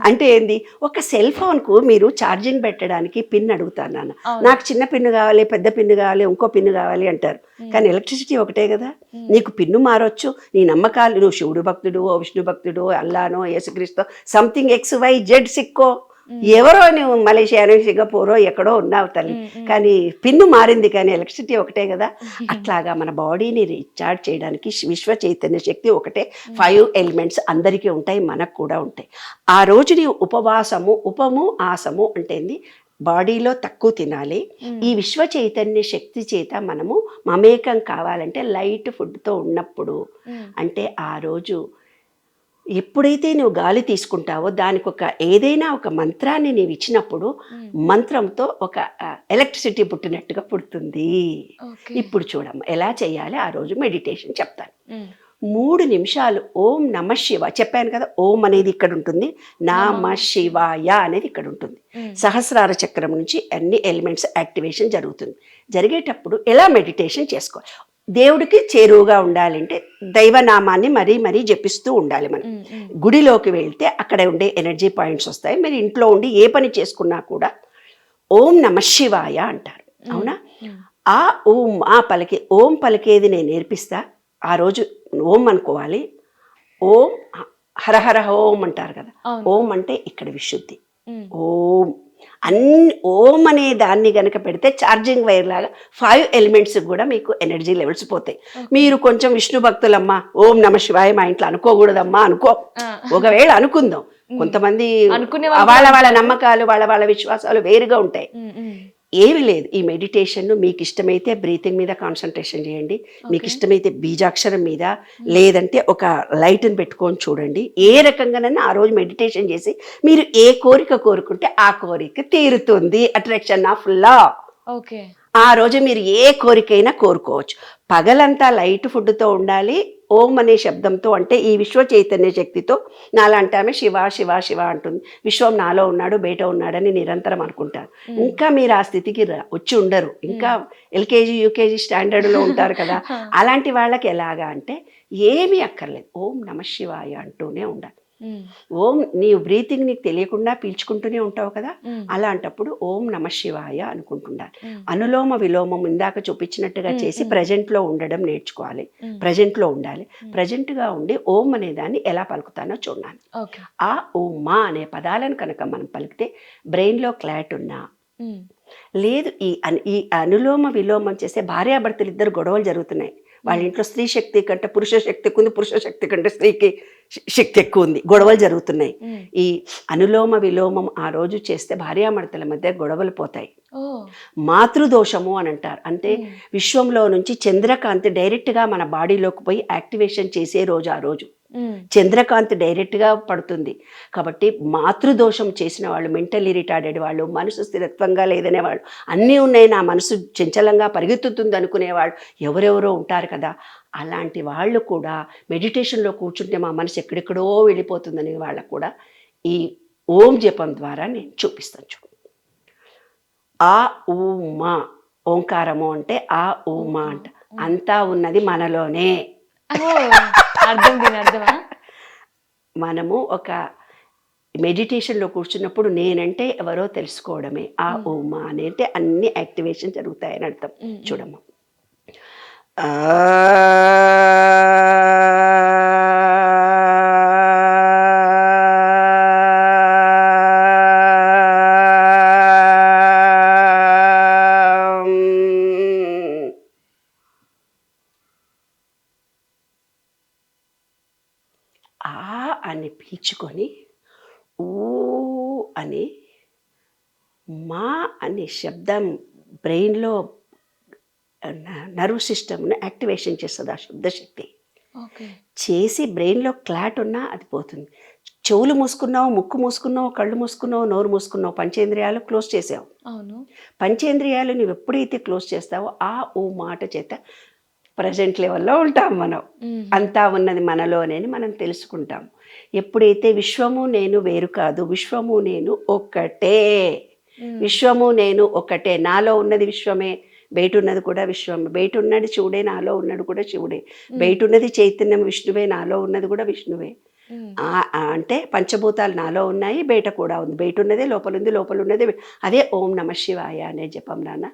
అంటే ఏంది, ఒక సెల్ ఫోన్కు మీరు ఛార్జింగ్ పెట్టడానికి పిన్ అడుగుతాను నాన్న, నాకు చిన్న పిన్ను కావాలి, పెద్ద పిన్ను కావాలి, ఇంకో పిన్ను కావాలి అంటారు. కానీ ఎలక్ట్రిసిటీ ఒకటే కదా. నీకు పిన్ను మారొచ్చు, నీ నమ్మకాలు, నువ్వు శివుడు భక్తుడు, విష్ణు భక్తుడు, అల్లానో, యేసుక్రీస్తు, సంథింగ్ XYZ సిక్కో, ఎవరో నువ్వు మలేషియానో, సింగపూరో ఎక్కడో ఉన్నావు తల్లి, కానీ పిన్ను మారింది కానీ ఎలక్ట్రిసిటీ ఒకటే కదా. అట్లాగా మన బాడీని రీఛార్జ్ చేయడానికి విశ్వ చైతన్య శక్తి ఒకటే. 5 ఎలిమెంట్స్ అందరికీ ఉంటాయి, మనకు కూడా ఉంటాయి. ఆ రోజు నీ ఉపము ఆసము అంటే బాడీలో తక్కువ తినాలి. ఈ విశ్వ చైతన్య శక్తి చేత మనము మమేకం కావాలంటే లైట్ ఫుడ్తో ఉన్నప్పుడు, అంటే ఆ రోజు ఎప్పుడైతే నువ్వు గాలి తీసుకుంటావో దానికి ఏదైనా ఒక మంత్రాన్ని నీవు ఇచ్చినప్పుడు మంత్రంతో ఒక ఎలక్ట్రిసిటీ పుట్టినట్టుగా పుడుతుంది. ఇప్పుడు చూడమ్మ ఎలా చేయాలి. ఆ రోజు మెడిటేషన్ చెప్తాను. 3 నిమిషాలు ఓం నమ శివ చెప్పాను కదా. ఓం అనేది ఇక్కడ ఉంటుంది, నమ శివాయ అనేది ఇక్కడ ఉంటుంది. సహస్రార చక్రం నుంచి అన్ని ఎలిమెంట్స్ యాక్టివేషన్ జరుగుతుంది. జరిగేటప్పుడు ఎలా మెడిటేషన్ చేసుకోవాలి. దేవుడికి చేరువుగా ఉండాలంటే దైవనామాన్ని మరీ జపిస్తూ ఉండాలి. మనం గుడిలోకి వెళ్తే అక్కడ ఉండే ఎనర్జీ పాయింట్స్ వస్తాయి. మీరు ఇంట్లో ఉండి ఏ పని చేసుకున్నా కూడా ఓం నమ శివాయ అంటారు, అవునా. ఆ ఓం ఓం పలికేది నేను నేర్పిస్తా. ఆ రోజు ఓం అనుకోవాలి. ఓం హరహర ఓం అంటారు కదా. ఓం అంటే ఇక్కడ విశుద్ధి. ఓం ఓం అనే దాన్ని గనక పెడితే ఛార్జింగ్ వైర్ లాగా 5 ఎలిమెంట్స్ కూడా మీకు ఎనర్జీ లెవెల్స్ పోతాయి. మీరు కొంచెం విష్ణు భక్తులమ్మా, ఓం నమ శివాయ మా ఇంట్లో అనుకోకూడదమ్మా అనుకో. ఒకవేళ అనుకుందాం, కొంతమంది వాళ్ళ నమ్మకాలు, వాళ్ళ విశ్వాసాలు వేరుగా ఉంటాయి. ఏమి లేదు, ఈ మెడిటేషన్ మీకు ఇష్టమైతే బ్రీతింగ్ మీద కాన్సన్ట్రేషన్ చేయండి, మీకు ఇష్టమైతే బీజాక్షరం మీద, లేదంటే ఒక లైట్ని పెట్టుకొని చూడండి. ఏ రకంగానైనా ఆ రోజు మెడిటేషన్ చేసి మీరు ఏ కోరిక కోరుకుంటే ఆ కోరిక తీరుతుంది. Attraction of law. ఓకే, ఆ రోజు మీరు ఏ కోరికైనా కోరుకోవచ్చు. పగలంతా లైట్ ఫుడ్తో ఉండాలి. ఓం అనే శబ్దంతో, అంటే ఈ విశ్వ చైతన్య శక్తితో. నాలాంటి ఆమె శివ శివ శివ అంటుంది. విశ్వం నాలో ఉన్నాడు, బయట ఉన్నాడని నిరంతరం అనుకుంటారు. ఇంకా మీరు ఆ స్థితికి వచ్చి ఉండరు, ఇంకా LKG UKG స్టాండర్డ్లో ఉంటారు కదా. అలాంటి వాళ్ళకి ఎలాగా అంటే ఏమీ అక్కర్లేదు, ఓం నమ శివాయ అంటూనే ఉండాలి. ఓం నీవు బ్రీతింగ్ నీకు తెలియకుండా పీల్చుకుంటూనే ఉంటావు కదా, అలాంటప్పుడు ఓం నమ శివాయ అనుకుంటుండాలి. అనులోమ విలోమం ఇందాక చూపించినట్టుగా చేసి ప్రజెంట్లో ఉండడం నేర్చుకోవాలి. ప్రజెంట్లో ఉండాలి. ప్రజెంట్గా ఉండి ఓం అనే దాన్ని ఎలా పలుకుతానో చూడాలి. ఆ ఓం మా అనే పదాలను కనుక మనం పలికితే బ్రెయిన్లో క్లాట్ ఉన్నా, లేదు ఈ అనులోమ విలోమం చేసే భార్యాభర్తలు ఇద్దరు గొడవలు జరుగుతున్నాయి. వాళ్ళ ఇంట్లో స్త్రీ శక్తి కంటే పురుష శక్తి ఎక్కువ ఉంది, పురుష శక్తి కంటే స్త్రీకి శక్తి ఎక్కువ ఉంది, గొడవలు జరుగుతున్నాయి. ఈ అనులోమ విలోమం ఆ రోజు చేస్తే భార్యాభర్తల మధ్య గొడవలు పోతాయి. మాతృదోషము అని అంటారు. అంటే విశ్వంలో నుంచి చంద్రకాంతి డైరెక్ట్గా మన బాడీలోకి పోయి యాక్టివేషన్ చేసే రోజు ఆ రోజు. చంద్రకాంతి డైరెక్ట్గా పడుతుంది. కాబట్టి మాతృదోషం చేసిన వాళ్ళు, మెంటల్లీ రిటార్డెడ్ వాళ్ళు, మనసు స్థిరత్వంగా లేదనే వాళ్ళు, అన్నీ ఉన్నాయి నా మనసు చంచలంగా పరిగెత్తుతుంది అనుకునేవాళ్ళు ఎవరెవరో ఉంటారు కదా. అలాంటి వాళ్ళు కూడా మెడిటేషన్లో కూర్చుంటే మా మనసు ఎక్కడెక్కడో వెళ్ళిపోతుందని వాళ్ళకు కూడా ఈ ఓం జపం ద్వారా నేను చూపిస్తాను. చూడు, ఆ ఊమా ఓంకారము అంటే ఆ ఊమా అంట, అంతా ఉన్నది మనలోనే. మనము ఒక మెడిటేషన్లో కూర్చున్నప్పుడు నేనంటే ఎవరో తెలుసుకోవడమే. ఆ ఓమా అని అంటే అన్ని యాక్టివేషన్ జరుగుతాయని అర్థం. చూడమ్మా, అని పీల్చుకొని ఊ అని మా అనే శబ్దం బ్రెయిన్లో నర్వ్ సిస్టమ్ను యాక్టివేషన్ చేస్తుంది. ఆ శబ్దశక్తి చేసి బ్రెయిన్లో క్లాట్ ఉన్నా అది పోతుంది. చెవులు మూసుకున్నావు, ముక్కు మూసుకున్నావు, కళ్ళు మూసుకున్నావు, నోరు మూసుకున్నావు, పంచేంద్రియాలు క్లోజ్ చేసావు. అవును. పంచేంద్రియాలు నువ్వు ఎప్పుడైతే క్లోజ్ చేస్తావో ఆ ఓ మాట చేత ప్రజెంట్ లెవెల్లో ఉంటాం మనం. అంతా ఉన్నది మనలోనే మనం తెలుసుకుంటాం. ఎప్పుడైతే విశ్వము నేను వేరు కాదు, విశ్వము నేను ఒక్కటే, విశ్వము నేను ఒకటే, నాలో ఉన్నది విశ్వమే, బయట ఉన్నది కూడా విశ్వమే, బయట ఉన్నది శివుడే, నాలో ఉన్నది కూడా శివుడే, బయట ఉన్నది చైతన్యం విష్ణువే, నాలో ఉన్నది కూడా విష్ణువే. అంటే పంచభూతాలు నాలో ఉన్నాయి, బయట కూడా ఉంది, బయట ఉన్నదే లోపల ఉంది, లోపల ఉన్నదే అదే ఓం నమ శివాయ అనే జపం నాన్న.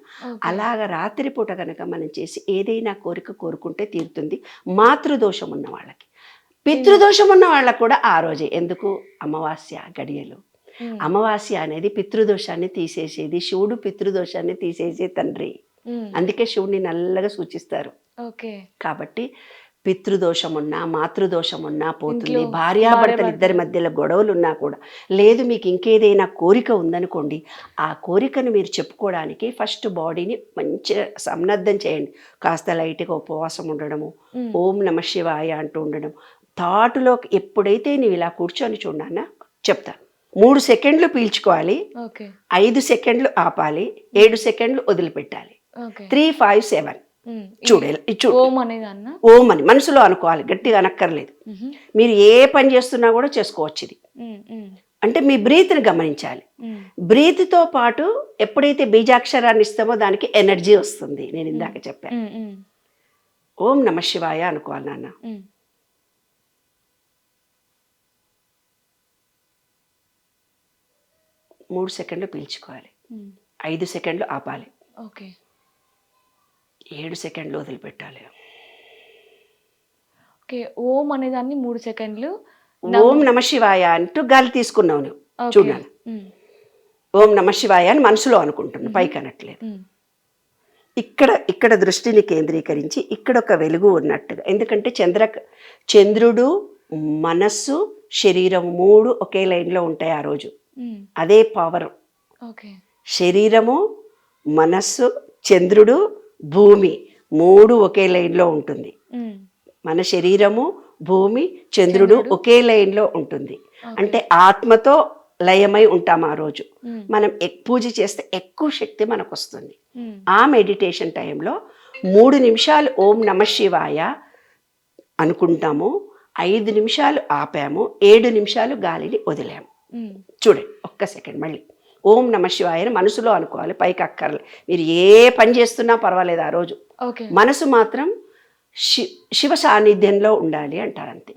అలాగ రాత్రిపూట కనుక మనం చేసి ఏదైనా కోరిక కోరుకుంటే తీరుతుంది. మాతృదోషం ఉన్న వాళ్ళకి, పితృదోషం ఉన్న వాళ్ళకు కూడా ఆ రోజే. ఎందుకు? అమావాస్య గడియలు. అమావాస్య అనేది పితృదోషాన్ని తీసేసేది, శివుడు పితృదోషాన్ని తీసేసే తండ్రి. అందుకే శివుడిని నల్లగా సూచిస్తారు. కాబట్టి పితృదోషం ఉన్నా మాతృదోషం ఉన్నా పోతుంది. భార్యాభర్తలు ఇద్దరి మధ్యలో గొడవలు ఉన్నా కూడా, లేదు మీకు ఇంకేదైనా కోరిక ఉందనుకోండి, ఆ కోరికను మీరు చెప్పుకోవడానికి ఫస్ట్ బాడీని మంచిగా సన్నద్ధం చేయండి. కాస్త లైట్గా ఉపవాసం ఉండడము, ఓం నమ శివాయ అంటూ ఉండడం. థాటులో ఎప్పుడైతే నువ్వు ఇలా కూర్చొని చూడన్నా చెప్తాను, 3 సెకండ్లు పీల్చుకోవాలి, 5 సెకండ్లు ఆపాలి, 7 సెకండ్లు వదిలిపెట్టాలి. 3, 5, 7 చూడాలి. ఓం అని మనసులో అనుకోవాలి, గట్టిగా అనక్కర్లేదు. మీరు ఏ పని చేస్తున్నా కూడా చేసుకోవచ్చు ఇది. అంటే మీ బ్రీత్ని గమనించాలి. బ్రీత్తో పాటు ఎప్పుడైతే బీజాక్షరాన్ని ఇస్తామో దానికి ఎనర్జీ వస్తుంది. నేను ఇందాక చెప్పాను. ఓం నమ శివాయ అనుకోవాలి నాన్న. 3 సెకండ్లు పీల్చుకోవాలి, 5 సెకండ్లు ఆపాలి, 7 సెకండ్లు వదిలిపెట్టాలి. ఓం అనేదాన్ని 3 సెకండ్లు ఓం నమ శివాయ అంటూ గాలి తీసుకున్నావు నువ్వు చూడాలి. ఓం నమ శివాయ అని మనసులో అనుకుంటున్నావు, పైకి అనట్లేదు. ఇక్కడ దృష్టిని కేంద్రీకరించి ఇక్కడ ఒక వెలుగు ఉన్నట్టుగా. ఎందుకంటే చంద్రుడు, మనస్సు, శరీరం 3 ఒకే లైన్లో ఉంటాయి ఆ రోజు. అదే పవర్. శరీరము, మనస్సు, చంద్రుడు, భూమి 3 ఒకే లైన్లో ఉంటుంది. మన శరీరము, భూమి, చంద్రుడు ఒకే లైన్లో ఉంటుంది. అంటే ఆత్మతో లయమై ఉంటాం ఆ రోజు. మనం పూజ చేస్తే ఎక్కువ శక్తి మనకు వస్తుంది. ఆ మెడిటేషన్ టైంలో 3 నిమిషాలు ఓం నమ శివాయ అనుకుంటాము, 5 నిమిషాలు ఆపాము, 7 నిమిషాలు గాలిని వదిలాము. చూడండి, ఒక్క సెకండ్ మళ్ళీ ఓం నమ శివాయ అని మనసులో అనుకోవాలి, పైకి అక్కర్లేదు. మీరు ఏ పని చేస్తున్నా పర్వాలేదు, ఆ రోజు మనసు మాత్రం శివ సాన్నిధ్యంలో ఉండాలి అంటారు అంతే.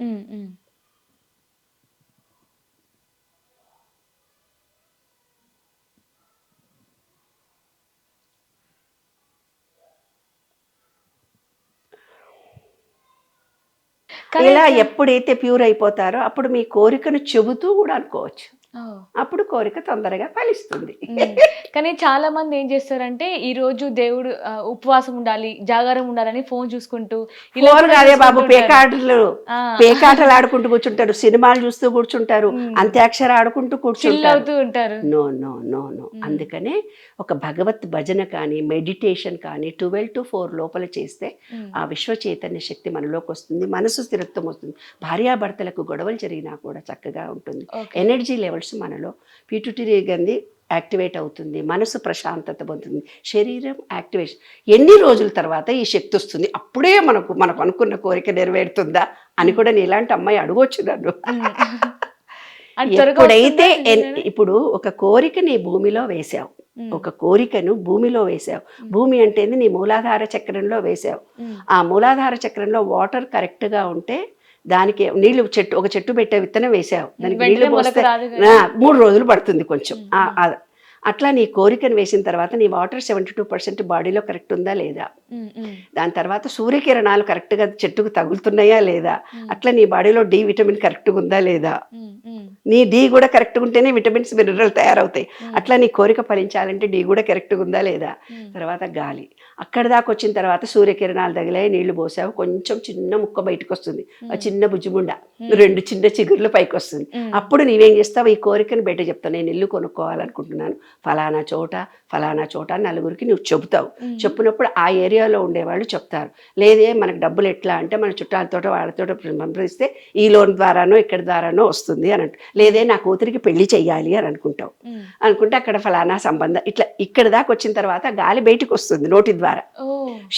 ఇలా ఎప్పుడైతే ప్యూర్ అయిపోతారో అప్పుడు మీ కోరికను చెబుతూ కూడా అనుకోవచ్చు. అప్పుడు కోరిక తొందరగా ఫలిస్తుంది. కానీ చాలా మంది ఏం చేస్తారంటే ఈ రోజు దేవుడు ఉపవాసం ఉండాలి, జాగారం ఉండాలని ఫోన్ చూసుకుంటూ, అదే బాబు పేకాటలు ఆడుకుంటూ కూర్చుంటారు, సినిమాలు చూస్తూ కూర్చుంటారు, అంత్యాక్షర ఆడుకుంటూ కూర్చుంటారు. No no no no. అందుకనే ఒక భగవత్ భజన కానీ మెడిటేషన్ కానీ 12 to 4 లోపల చేస్తే ఆ విశ్వ చైతన్య శక్తి మనలోకి వస్తుంది, మనసు స్థిరత్వం వస్తుంది. భార్యాభర్తలకు గొడవలు జరిగినా కూడా చక్కగా ఉంటుంది. ఎనర్జీ లెవెల్స్ మనలో పిట్యూటరీ గ్రంథి యాక్టివేట్ అవుతుంది, మనసు ప్రశాంతత పొందుతుంది, శరీరం యాక్టివేషన్. ఎన్ని రోజుల తర్వాత ఈ శక్తి వస్తుంది? అప్పుడే మనకు అనుకున్న కోరిక నెరవేరుతుందా అని కూడా ఇలాంటి అమ్మాయి అడగొచ్చు నన్ను. ఎప్పుడైతే ఇప్పుడు ఒక కోరిక నీ భూమిలో వేసావు, ఒక కోరికను భూమిలో వేసావు, భూమి అంటే నీ మూలాధార చక్రంలో వేసావు. ఆ మూలాధార చక్రంలో వాటర్ కరెక్ట్గా ఉంటే దానికి నీళ్లు ఒక చెట్టు పెట్టే విత్తనం వేసావు, దానికి నీళ్లు పోస్తే 3 రోజులు పడుతుంది కొంచెం. అట్లా నీ కోరికను వేసిన తర్వాత నీ వాటర్ 72% బాడీలో కరెక్ట్ ఉందా లేదా, దాని తర్వాత సూర్యకిరణాలు కరెక్ట్గా చెట్టుకు తగులుతున్నాయా లేదా, అట్లా నీ బాడీలో డి విటమిన్ కరెక్ట్గా ఉందా లేదా, నీ డి కూడా కరెక్ట్గా ఉంటేనే విటమిన్స్ మినరల్ తయారవుతాయి. అట్లా నీ కోరిక ఫలించాలంటే డి కూడా కరెక్ట్గా ఉందా లేదా. తర్వాత గాలి, అక్కడ దాకా వచ్చిన తర్వాత సూర్యకిరణాలు తగిలాయి, నీళ్లు పోసావు, కొంచెం చిన్న ముక్క బయటకు వస్తుంది, ఆ చిన్న బుజ్జిముండ 2 చిన్న చిగుర్లు పైకి వస్తుంది. అప్పుడు నీవేం చేస్తావు, ఈ కోరికను బయట చెప్తావు, నేను ఇల్లు కొనుక్కోవాలనుకుంటున్నాను ఫలానా చోట అని నలుగురికి నువ్వు చెబుతావు. చెప్పినప్పుడు ఆ ఏరియాలో ఉండేవాళ్ళు చెప్తారు. లేదే మనకు డబ్బులు ఎట్లా అంటే మన చుట్టాలతో వాళ్ళతో సంప్రదిస్తే ఈ లోన్ ద్వారానో ఇక్కడ ద్వారానో వస్తుంది అని అంటు. లేదే నా కూతురికి పెళ్లి చెయ్యాలి అని అనుకుంటావు. అనుకుంటే అక్కడ ఫలానా సంబంధం ఇట్లా ఇక్కడ దాకా వచ్చిన తర్వాత గాలి బయటకు వస్తుంది నోటి ద్వారా.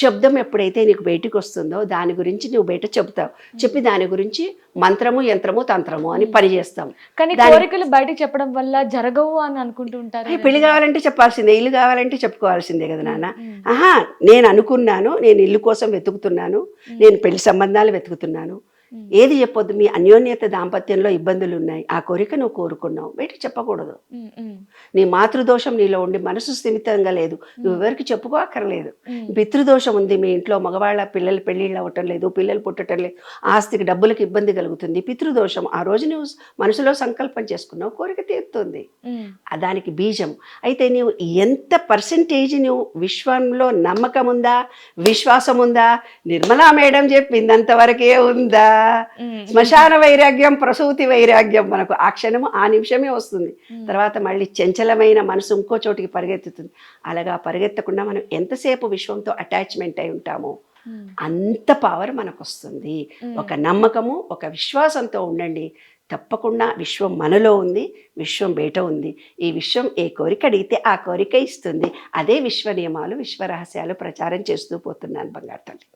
శబ్దం ఎప్పుడైతే నీకు బయటకు వస్తుందో దాని గురించి నువ్వు బయట చెబుతావు. చెప్పి దాని గురించి మంత్రము యంత్రము తంత్రము అని పని చేస్తాం. కానీ కోరికలు బయటకు చెప్పడం వల్ల జరగవు అని అనుకుంటూ ఉంటారు. పెళ్లి కావాలంటే చెప్పాల్సిందే, ఇల్లు కావాలంటే చెప్పుకోవాల్సిందే కదా నాన్న. ఆహా, నేను అనుకున్నాను, నేను ఇల్లు కోసం వెతుకుతున్నాను, నేను పెళ్లి సంబంధాలు వెతుకుతున్నాను, ఏది చెప్పొద్దు, మీ అన్యోన్యత దాంపత్యంలో ఇబ్బందులు ఉన్నాయి, ఆ కోరిక నువ్వు కోరుకున్నావు, బయటకు చెప్పకూడదు. నీ మాతృదోషం నీలో ఉండి మనసు స్థిమితంగా లేదు, నువ్వు ఎవరికి చెప్పుకోక్కర్లేదు. పితృదోషం ఉంది మీ ఇంట్లో, మగవాళ్ళ పిల్లలు పెళ్ళిళ్ళు అవ్వటం లేదు, పిల్లలు పుట్టడం లేదు, ఆస్తికి డబ్బులకి ఇబ్బంది కలుగుతుంది, పితృదోషం. ఆ రోజు నువ్వు మనసులో సంకల్పం చేసుకున్నావు, కోరిక తీరుతుంది, దానికి బీజం. అయితే నువ్వు ఎంత పర్సెంటేజ్ నువ్వు విశ్వంలో నమ్మకం ఉందా, విశ్వాసం ఉందా, నిర్మలా మేడం చెప్పిందంత వరకే ఉందా, శ్మశాన వైరాగ్యం ప్రసూతి వైరాగ్యం మనకు ఆ క్షణము ఆ నిమిషమే వస్తుంది. తర్వాత మళ్ళీ చంచలమైన మనసు ఇంకో చోటికి పరిగెత్తుతుంది. అలాగా పరిగెత్తకుండా మనం ఎంతసేపు విశ్వంతో అటాచ్మెంట్ అయి ఉంటామో అంత పవర్ మనకు వస్తుంది. ఒక నమ్మకము ఒక విశ్వాసంతో ఉండండి, తప్పకుండా విశ్వం మనలో ఉంది, విశ్వం బయట ఉంది. ఈ విశ్వం ఏ కోరిక అడిగితే ఆ కోరిక ఇస్తుంది. అదే విశ్వ నియమాలు, విశ్వ రహస్యాలు ప్రచారం చేస్తూ పోతున్నాను బంగారు తల్లి.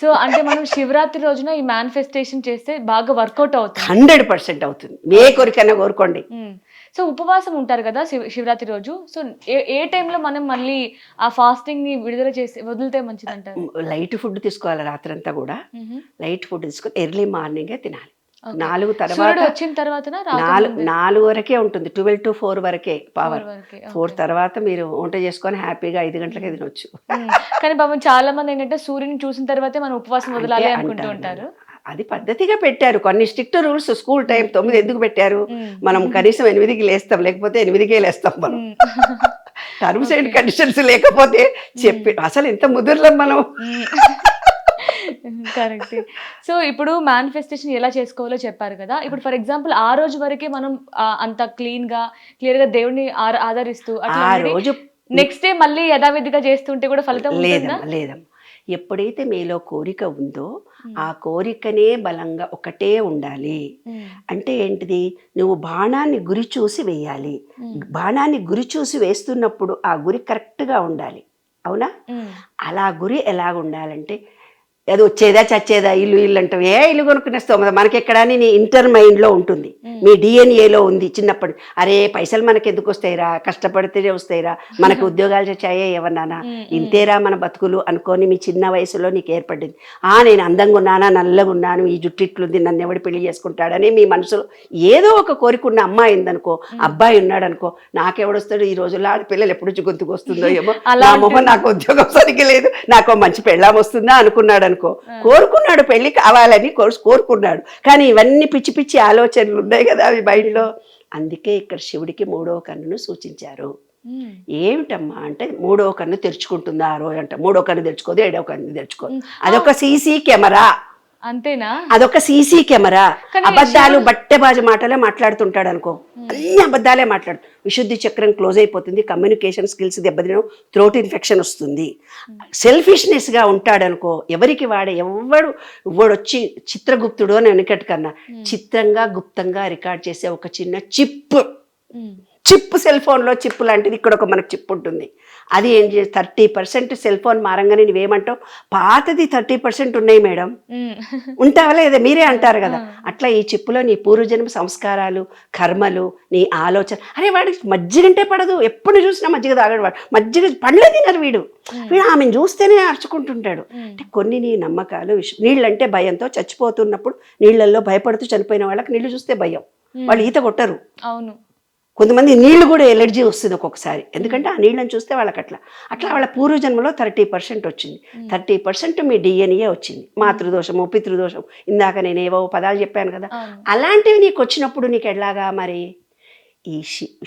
సో అంటే మనం శివరాత్రి రోజున ఈ మేనిఫెస్టేషన్ చేస్తే బాగా వర్కౌట్ అవుతుంది, 100% అవుతుంది. ఏ కోరికైనా కోరుకోండి. సో ఉపవాసం ఉంటారు కదా శివరాత్రి రోజు, సో ఏ టైంలో మనం మళ్ళీ ఆ ఫాస్టింగ్ ని విడుదల చేసి వదిలితే మంచిది అంటారు? లైట్ ఫుడ్ తీసుకోవాలి, రాత్రంతా కూడా లైట్ ఫుడ్ తీసుకొని ఎర్లీ మార్నింగే తినాలి. 4 తర్వాత వచ్చిన తర్వాత 4 వరకే ఉంటుంది, 12 to 4 వరకే పవర్. 4 తర్వాత మీరు వంట చేసుకొని హ్యాపీగా 5 గంటలకే తినొచ్చు. కానీ పాపం చాలా మంది ఏంటంటే సూర్యుని చూసిన తర్వాతే మనం ఉపవాసం వదలాలి అనుకుంటూ ఉంటారు. అది పద్ధతిగా పెట్టారు, కొన్ని స్ట్రిక్ట్ రూల్స్. స్కూల్ టైం 9 ఎందుకు పెట్టారు, మనం కనీసం 8కి లేస్తాం, లేకపోతే 8కే లేస్తాం. మనం టర్మ్స్ అండ్ కండిషన్స్ లేకపోతే చెప్పి అసలు ఎంత ముదుర్లం మనం. కరెక్ట్. సో ఇప్పుడు మేనిఫెస్టేషన్ ఎలా చేసుకోవాలో చెప్పారు కదా. ఇప్పుడు ఫర్ ఎగ్జాంపుల్ ఆ రోజు వరకే మనం అంత క్లియర్ గా దేవుడిని ఆదరిస్తూ అట్లా రోజు నెక్స్ట్ డే మళ్ళీ యథావిధిగా చేస్తుంటే కూడా ఫలితం లేదమ్మా. ఎప్పుడైతే మీలో కోరిక ఉందో ఆ కోరికనే బలంగా ఒకటే ఉండాలి. అంటే ఏంటిది, నువ్వు బాణాన్ని గురి చూసి వేయాలి. బాణాన్ని గురి చూసి వేస్తున్నప్పుడు ఆ గురి కరెక్ట్గా ఉండాలి, అవునా? అలా గురి ఎలాగ ఉండాలంటే అది వచ్చేదా చచ్చేదా, ఇల్లు అంటావు, ఏ ఇల్లు కొనుక్కునేస్తావు మనకెక్కడా నీ ఇంటర్ మైండ్లో ఉంటుంది, మీ డిఎన్ఏలో ఉంది చిన్నప్పటి. అరే పైసలు మనకి ఎందుకు వస్తాయిరా, కష్టపడితేనే వస్తాయిరా, మనకు ఉద్యోగాలు చచ్చాయే ఎవరినానా, ఇంతేరా మన బతుకులు అనుకొని మీ చిన్న వయసులో నీకు ఏర్పడింది. నేను అందంగా ఉన్నానా, నల్లగా ఉన్నాను, ఈ జుట్టు ఇట్లుంది, నన్ను ఎవడు పెళ్లి చేసుకుంటాడని మీ మనసులో ఏదో ఒక కోరికున్న అమ్మాయి ఉందనుకో, అబ్బాయి ఉన్నాడనుకో, నాకెవడొస్తాడు ఈ రోజుల్లో, ఆడపిల్లలు ఎప్పుడు గొంతుకు వస్తుందో ఏమో, నా మొహం నాకు ఉద్యోగం సరిగ్గా లేదు, నాకు మంచి పెళ్ళాం వస్తుందా అనుకున్నాడు, కోరుకున్నాడు, పెళ్లి కావాలని కోరుకున్నాడు. కానీ ఇవన్నీ పిచ్చి పిచ్చి ఆలోచనలు ఉన్నాయి కదా అవి మైండ్లో. అందుకే ఇక్కడ శివుడికి 3వ కన్నును సూచించారు. ఏమిటమ్మా అంటే 3వ కన్ను తెరుచుకుంటుందా ఆ రోజు అంట. 3వ కన్ను తెరుచుకోదు, 7వ కన్ను తెరుచుకోదు. అదొక సీసీ కెమెరా, అంతేనా? అదొక సీసీ కెమెరా. అబద్ధాలు బట్టెబాజు మాటలే మాట్లాడుతుంటాడు అనుకో, అన్ని అబద్ధాలే మాట్లాడు. విశుద్ధి చక్రం క్లోజ్ అయిపోతుంది, కమ్యూనికేషన్ స్కిల్స్ దెబ్బతిన, థ్రోట్ ఇన్ఫెక్షన్ వస్తుంది. సెల్ఫిష్నెస్గా ఉంటాడనుకో, ఎవరికి ఎవడొచ్చి చిత్రగుప్తుడు అని వెనకటి కన్నా చిత్రంగా గుప్తంగా రికార్డ్ చేసే ఒక చిన్న చిప్ సెల్ ఫోన్లో చిప్ లాంటిది ఇక్కడ ఒక మనకు చిప్ ఉంటుంది. అది ఏం చేసి 30% సెల్ ఫోన్ మారంగానే నువ్వేమంటావు, పాతది 30% ఉన్నాయి మేడం, ఉంటావా లేదా మీరే అంటారు కదా. అట్లా ఈ చిప్పులో నీ పూర్వజన్మ సంస్కారాలు, కర్మలు, నీ ఆలోచన. అరే వాడికి మజ్జిగంటే పడదు, ఎప్పుడు చూసినా మజ్జిగ తాగడు, వాడు మజ్జిగ పండ్లే తినరు, వీడు ఆమెను చూస్తేనే అరుచుకుంటుంటాడు. అంటే కొన్ని నీ నమ్మకాలు. నీళ్ళంటే భయంతో చచ్చిపోతున్నప్పుడు నీళ్ళల్లో భయపడుతూ చనిపోయిన వాళ్ళకి నీళ్ళు చూస్తే భయం, వాళ్ళు ఈత కొట్టరు. అవును, కొంతమంది నీళ్లు కూడా ఎలర్జీ వస్తుంది ఒక్కొక్కసారి, ఎందుకంటే ఆ నీళ్ళని చూస్తే వాళ్ళకి అట్లా వాళ్ళ పూర్వజన్మలో 30% వచ్చింది. 30% మీ డిఎన్ఏ వచ్చింది. మాతృదోషము, పితృదోషం, ఇందాక నేను ఏవో పదాలు చెప్పాను కదా, అలాంటివి నీకు వచ్చినప్పుడు నీకు ఎలాగా మరి ఈ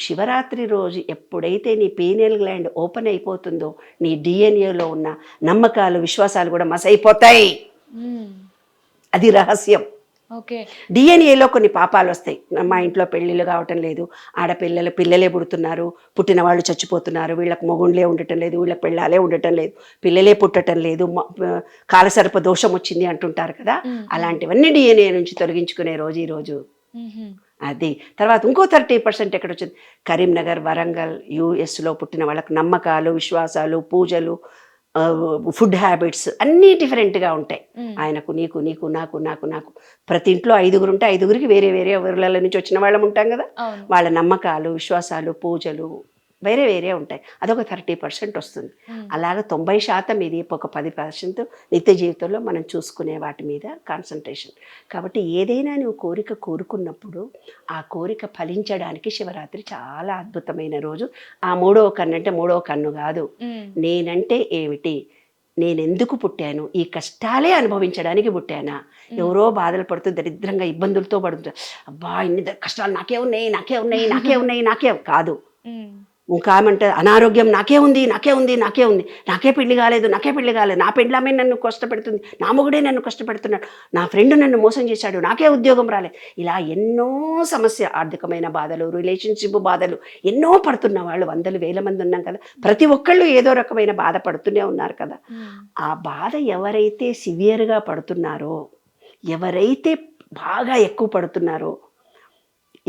శివరాత్రి రోజు ఎప్పుడైతే నీ పీనియల్ గ్లాండ్ ఓపెన్ అయిపోతుందో నీ డిఎన్ఏలో ఉన్న నమ్మకాలు, విశ్వాసాలు కూడా మసైపోతాయి. అది రహస్యం. ఓకే. డిఎన్ఏలో కొన్ని పాపాలు వస్తాయి. మా ఇంట్లో పెళ్ళిళ్ళు కావటం లేదు, పిల్లలే పుడుతున్నారు, పుట్టిన వాళ్ళు చచ్చిపోతున్నారు, వీళ్ళకి మొగుండ్లే ఉండటం లేదు, వీళ్ళకి పెళ్ళాలే ఉండటం లేదు, పిల్లలే పుట్టడం లేదు, కాలసర్ప దోషం వచ్చింది అంటుంటారు కదా, అలాంటివన్నీ డిఎన్ఏ నుంచి తొలగించుకునే రోజు ఈ రోజు. అది తర్వాత ఇంకో 30% ఎక్కడ వచ్చింది, కరీంనగర్, వరంగల్, యుఎస్లో పుట్టిన వాళ్ళకి నమ్మకాలు, విశ్వాసాలు, పూజలు, ఫుడ్ హ్యాబిట్స్ అన్నీ డిఫరెంట్గా ఉంటాయి. ఆయనకు, నీకు, నీకు, నాకు, నాకు, నాకు ప్రతి ఇంట్లో 5 ఉంటే 5 వేరే వేరే ఊర్ల నుంచి వచ్చిన వాళ్ళం ఉంటాం కదా, వాళ్ళ నమ్మకాలు, విశ్వాసాలు, పూజలు వేరే వేరే ఉంటాయి. అదొక 30% వస్తుంది. అలాగే 90% ఇది ఒక 10% నిత్య జీవితంలో మనం చూసుకునే వాటి మీద కాన్సన్ట్రేషన్. కాబట్టి ఏదైనా నువ్వు కోరిక కోరుకున్నప్పుడు ఆ కోరిక ఫలించడానికి శివరాత్రి చాలా అద్భుతమైన రోజు. ఆ 3వ కన్ను అంటే 3వ కన్ను కాదు, నేనంటే ఏమిటి, నేనెందుకు పుట్టాను, ఈ కష్టాలే అనుభవించడానికి పుట్టానా, ఎవరో బాధలు పడుతూ దరిద్రంగా ఇబ్బందులతో పడుతుంది, అబ్బా ఇన్ని కష్టాలు నాకే ఉన్నాయి నాకే ఉన్నాయి నాకే ఉన్నాయి నాకే కాదు. ఇంకా ఏమంటే అనారోగ్యం నాకే ఉంది నాకే ఉంది నాకే ఉంది, నాకే పెళ్లి కాలేదు నాకే పెళ్లి కాలేదు, నా పెళ్ళామే నన్ను కష్టపెడుతుంది, నా మొగుడే నన్ను కష్టపెడుతున్నాడు, నా ఫ్రెండ్ నన్ను మోసం చేశాడు, నాకే ఉద్యోగం రాలేదు, ఇలా ఎన్నో సమస్య, ఆర్థికమైన బాధలు, రిలేషన్షిప్ బాధలు ఎన్నో పడుతున్న వాళ్ళు 100,000 మంది ఉన్నాం కదా, ప్రతి ఒక్కళ్ళు ఏదో రకమైన బాధ పడుతూనే ఉన్నారు కదా. ఆ బాధ ఎవరైతే సివియర్గా పడుతున్నారో, ఎవరైతే బాగా ఎక్కువ పడుతున్నారో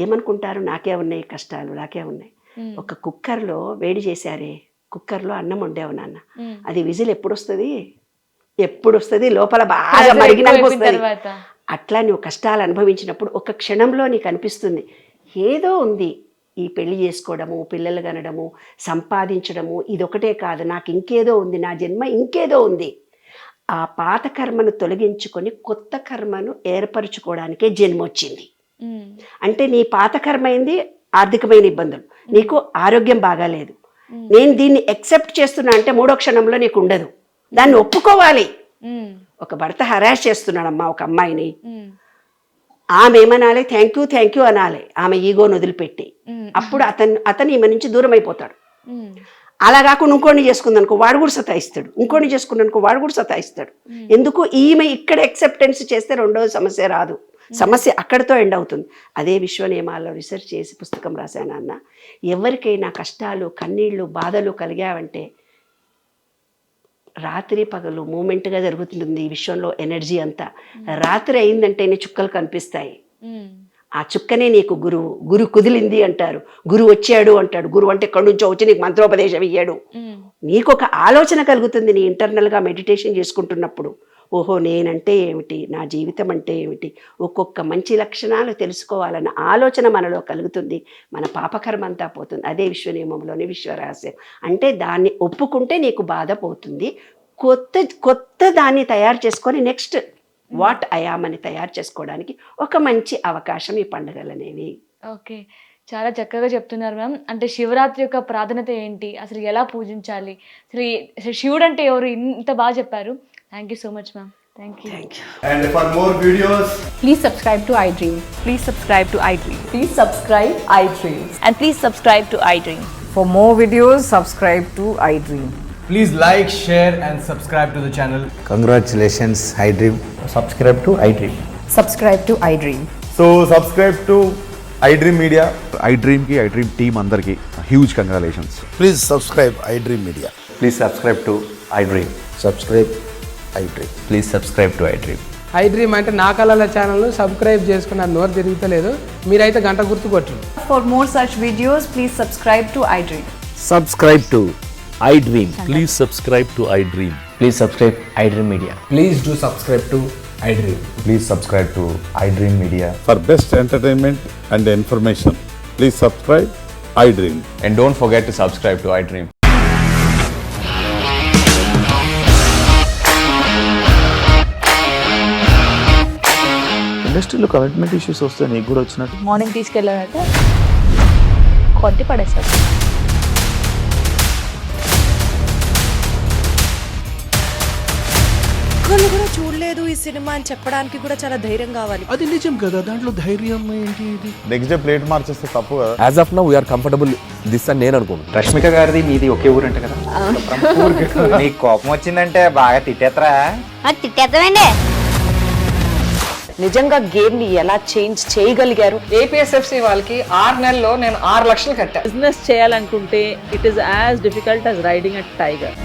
ఏమనుకుంటారు, నాకే ఉన్నాయి కష్టాలు నాకే ఉన్నాయి. ఒక కుక్కర్లో వేడి చేశారే, కుక్కర్లో అన్నం వండావు నాన్న, అది విజిల్ ఎప్పుడు వస్తుంది లోపల బాగా మరిగినాక వస్తుంది. అట్లా నువ్వు కష్టాలు అనుభవించినప్పుడు ఒక క్షణంలో నీకు అనిపిస్తుంది ఏదో ఉంది, ఈ పెళ్లి చేసుకోవడము, పిల్లలు కనడము, సంపాదించడము ఇదొకటే కాదు, నాకు ఇంకేదో ఉంది, నా జన్మ ఇంకేదో ఉంది. ఆ పాత కర్మను తొలగించుకొని కొత్త కర్మను ఏర్పరచుకోవడానికే జన్మ వచ్చింది. అంటే నీ పాత కర్మ అయింది ఆర్థికమైన ఇబ్బందులు, నీకు ఆరోగ్యం బాగాలేదు, నేను దీన్ని యాక్సెప్ట్ చేస్తున్నా అంటే 3వ క్షణంలో నీకు ఉండదు, దాన్ని ఒప్పుకోవాలి. ఒక భర్త హరాస్ చేస్తున్నాడమ్మా ఒక అమ్మాయిని, ఆమె ఏమనాలి, థ్యాంక్ యూ అనాలి, ఆమె ఈగోని వదిలిపెట్టి. అప్పుడు అతను ఈమె నుంచి దూరం అయిపోతాడు. అలా కాకుండా ఇంకోని చేసుకుందనుకో వాడు కూడా సతాయిస్తాడు, ఇంకోని చేసుకున్నానుకో వాడు కూడా సతాయిస్తాడు. ఎందుకు, ఈమె ఇక్కడ యాక్సెప్టెన్స్ చేస్తే 2వ సమస్య రాదు, సమస్య అక్కడితో ఎండ్ అవుతుంది. అదే విశ్వ నియమాల్లో రీసెర్చ్ చేసి పుస్తకం రాశాను అన్న, ఎవరికైనా కష్టాలు, కన్నీళ్ళు, బాధలు కలిగావంటే రాత్రి పగలు మూమెంట్గా జరుగుతుంది ఈ విశ్వంలో ఎనర్జీ అంతా. రాత్రి అయిందంటేనే చుక్కలు కనిపిస్తాయి, ఆ చుక్కనే నీకు గురు కుదిలింది అంటారు, గురు వచ్చాడు అంటాడు. గురువు అంటే ఎక్కడి నుంచో వచ్చి నీకు మంత్రోపదేశం ఇయ్యాడు, నీకు ఒక ఆలోచన కలుగుతుంది నీ ఇంటర్నల్గా మెడిటేషన్ చేసుకుంటున్నప్పుడు. ఓహో నేనంటే ఏమిటి, నా జీవితం అంటే ఏమిటి, ఒక్కొక్క మంచి లక్షణాలు తెలుసుకోవాలన్న ఆలోచన మనలో కలుగుతుంది, మన పాపకర్మ అంతా పోతుంది. అదే విశ్వనియమంలోని విశ్వరహస్యం. అంటే దాన్ని ఒప్పుకుంటే నీకు బాధ పోతుంది, కొత్త దాన్ని తయారు చేసుకొని నెక్స్ట్ వాట్ ఐయామ్ అని తయారు చేసుకోవడానికి ఒక మంచి అవకాశం ఈ పండుగలు అనేవి. ఓకే, చాలా చక్కగా చెప్తున్నారు మ్యామ్. అంటే శివరాత్రి యొక్క ప్రాధాన్యత ఏంటి, అసలు ఎలా పూజించాలి, అసలు శివుడు అంటే ఎవరు, ఇంత బాగా చెప్పారు. Thank you so much, ma'am. Thank you. And for more videos, please subscribe to iDream. Please subscribe to iDream. Please subscribe iDream. And please subscribe to iDream. For more videos, subscribe to iDream. please like, share and subscribe to the channel. Congratulations, iDream. Subscribe to iDream. Subscribe to iDream. So subscribe to iDream Media. iDream ki iDream team andarki huge congratulations. Please subscribe iDream Media. Please subscribe to iDream. Subscribe iDream. Please subscribe to iDream. iDream అంటే నా కళల ఛానల్ను subscribe చేసుకున్న నోరు తిరుగుతలేదు, మీరైతే గంట గుర్తు కొట్టండి. For more such videos, please subscribe to iDream. Subscribe to iDream. Please subscribe to iDream. Please subscribe iDream Media. Please do subscribe to iDream. Please subscribe to iDream Media. For best entertainment and information, please subscribe iDream. And don't forget to subscribe to iDream. ఇండస్ట్రీలో commitment issues వస్తే నీకు కూడా వచ్చినట్టు morning తీసుకెళ్ళాలంటే కొద్ది పడేశారు. ఒక్కళ్ళు కూడా చూడలేదు ఈ సినిమా అని చెప్పడానికి కూడా చాలా ధైర్యం కావాలి. అది నిజం కదా, దాంట్లో ధైర్యం ఏంటి? నెక్స్ట్ డే ప్లేట్ మార్చేస్తే తప్పు కదా. As of now we are comfortable this అని నేను అనుకుంటున్నాను. రష్మిక గారిది మీది ఒకే ఊరంట కదా. నీకు కోపం వచ్చిందంటే బాగా తిట్టేత్తరా? తిట్టేద్దామండి. నిజంగా గేమ్ ని ఎలా చేంజ్ చేయగలిగారు? ఏపీఎస్ఎఫ్సి వాళ్ళకి 6 నెలల్లో నేను 6 లక్షలు కట్టా. బిజినెస్ చేయాలనుకుంటే it is as difficult as riding a tiger.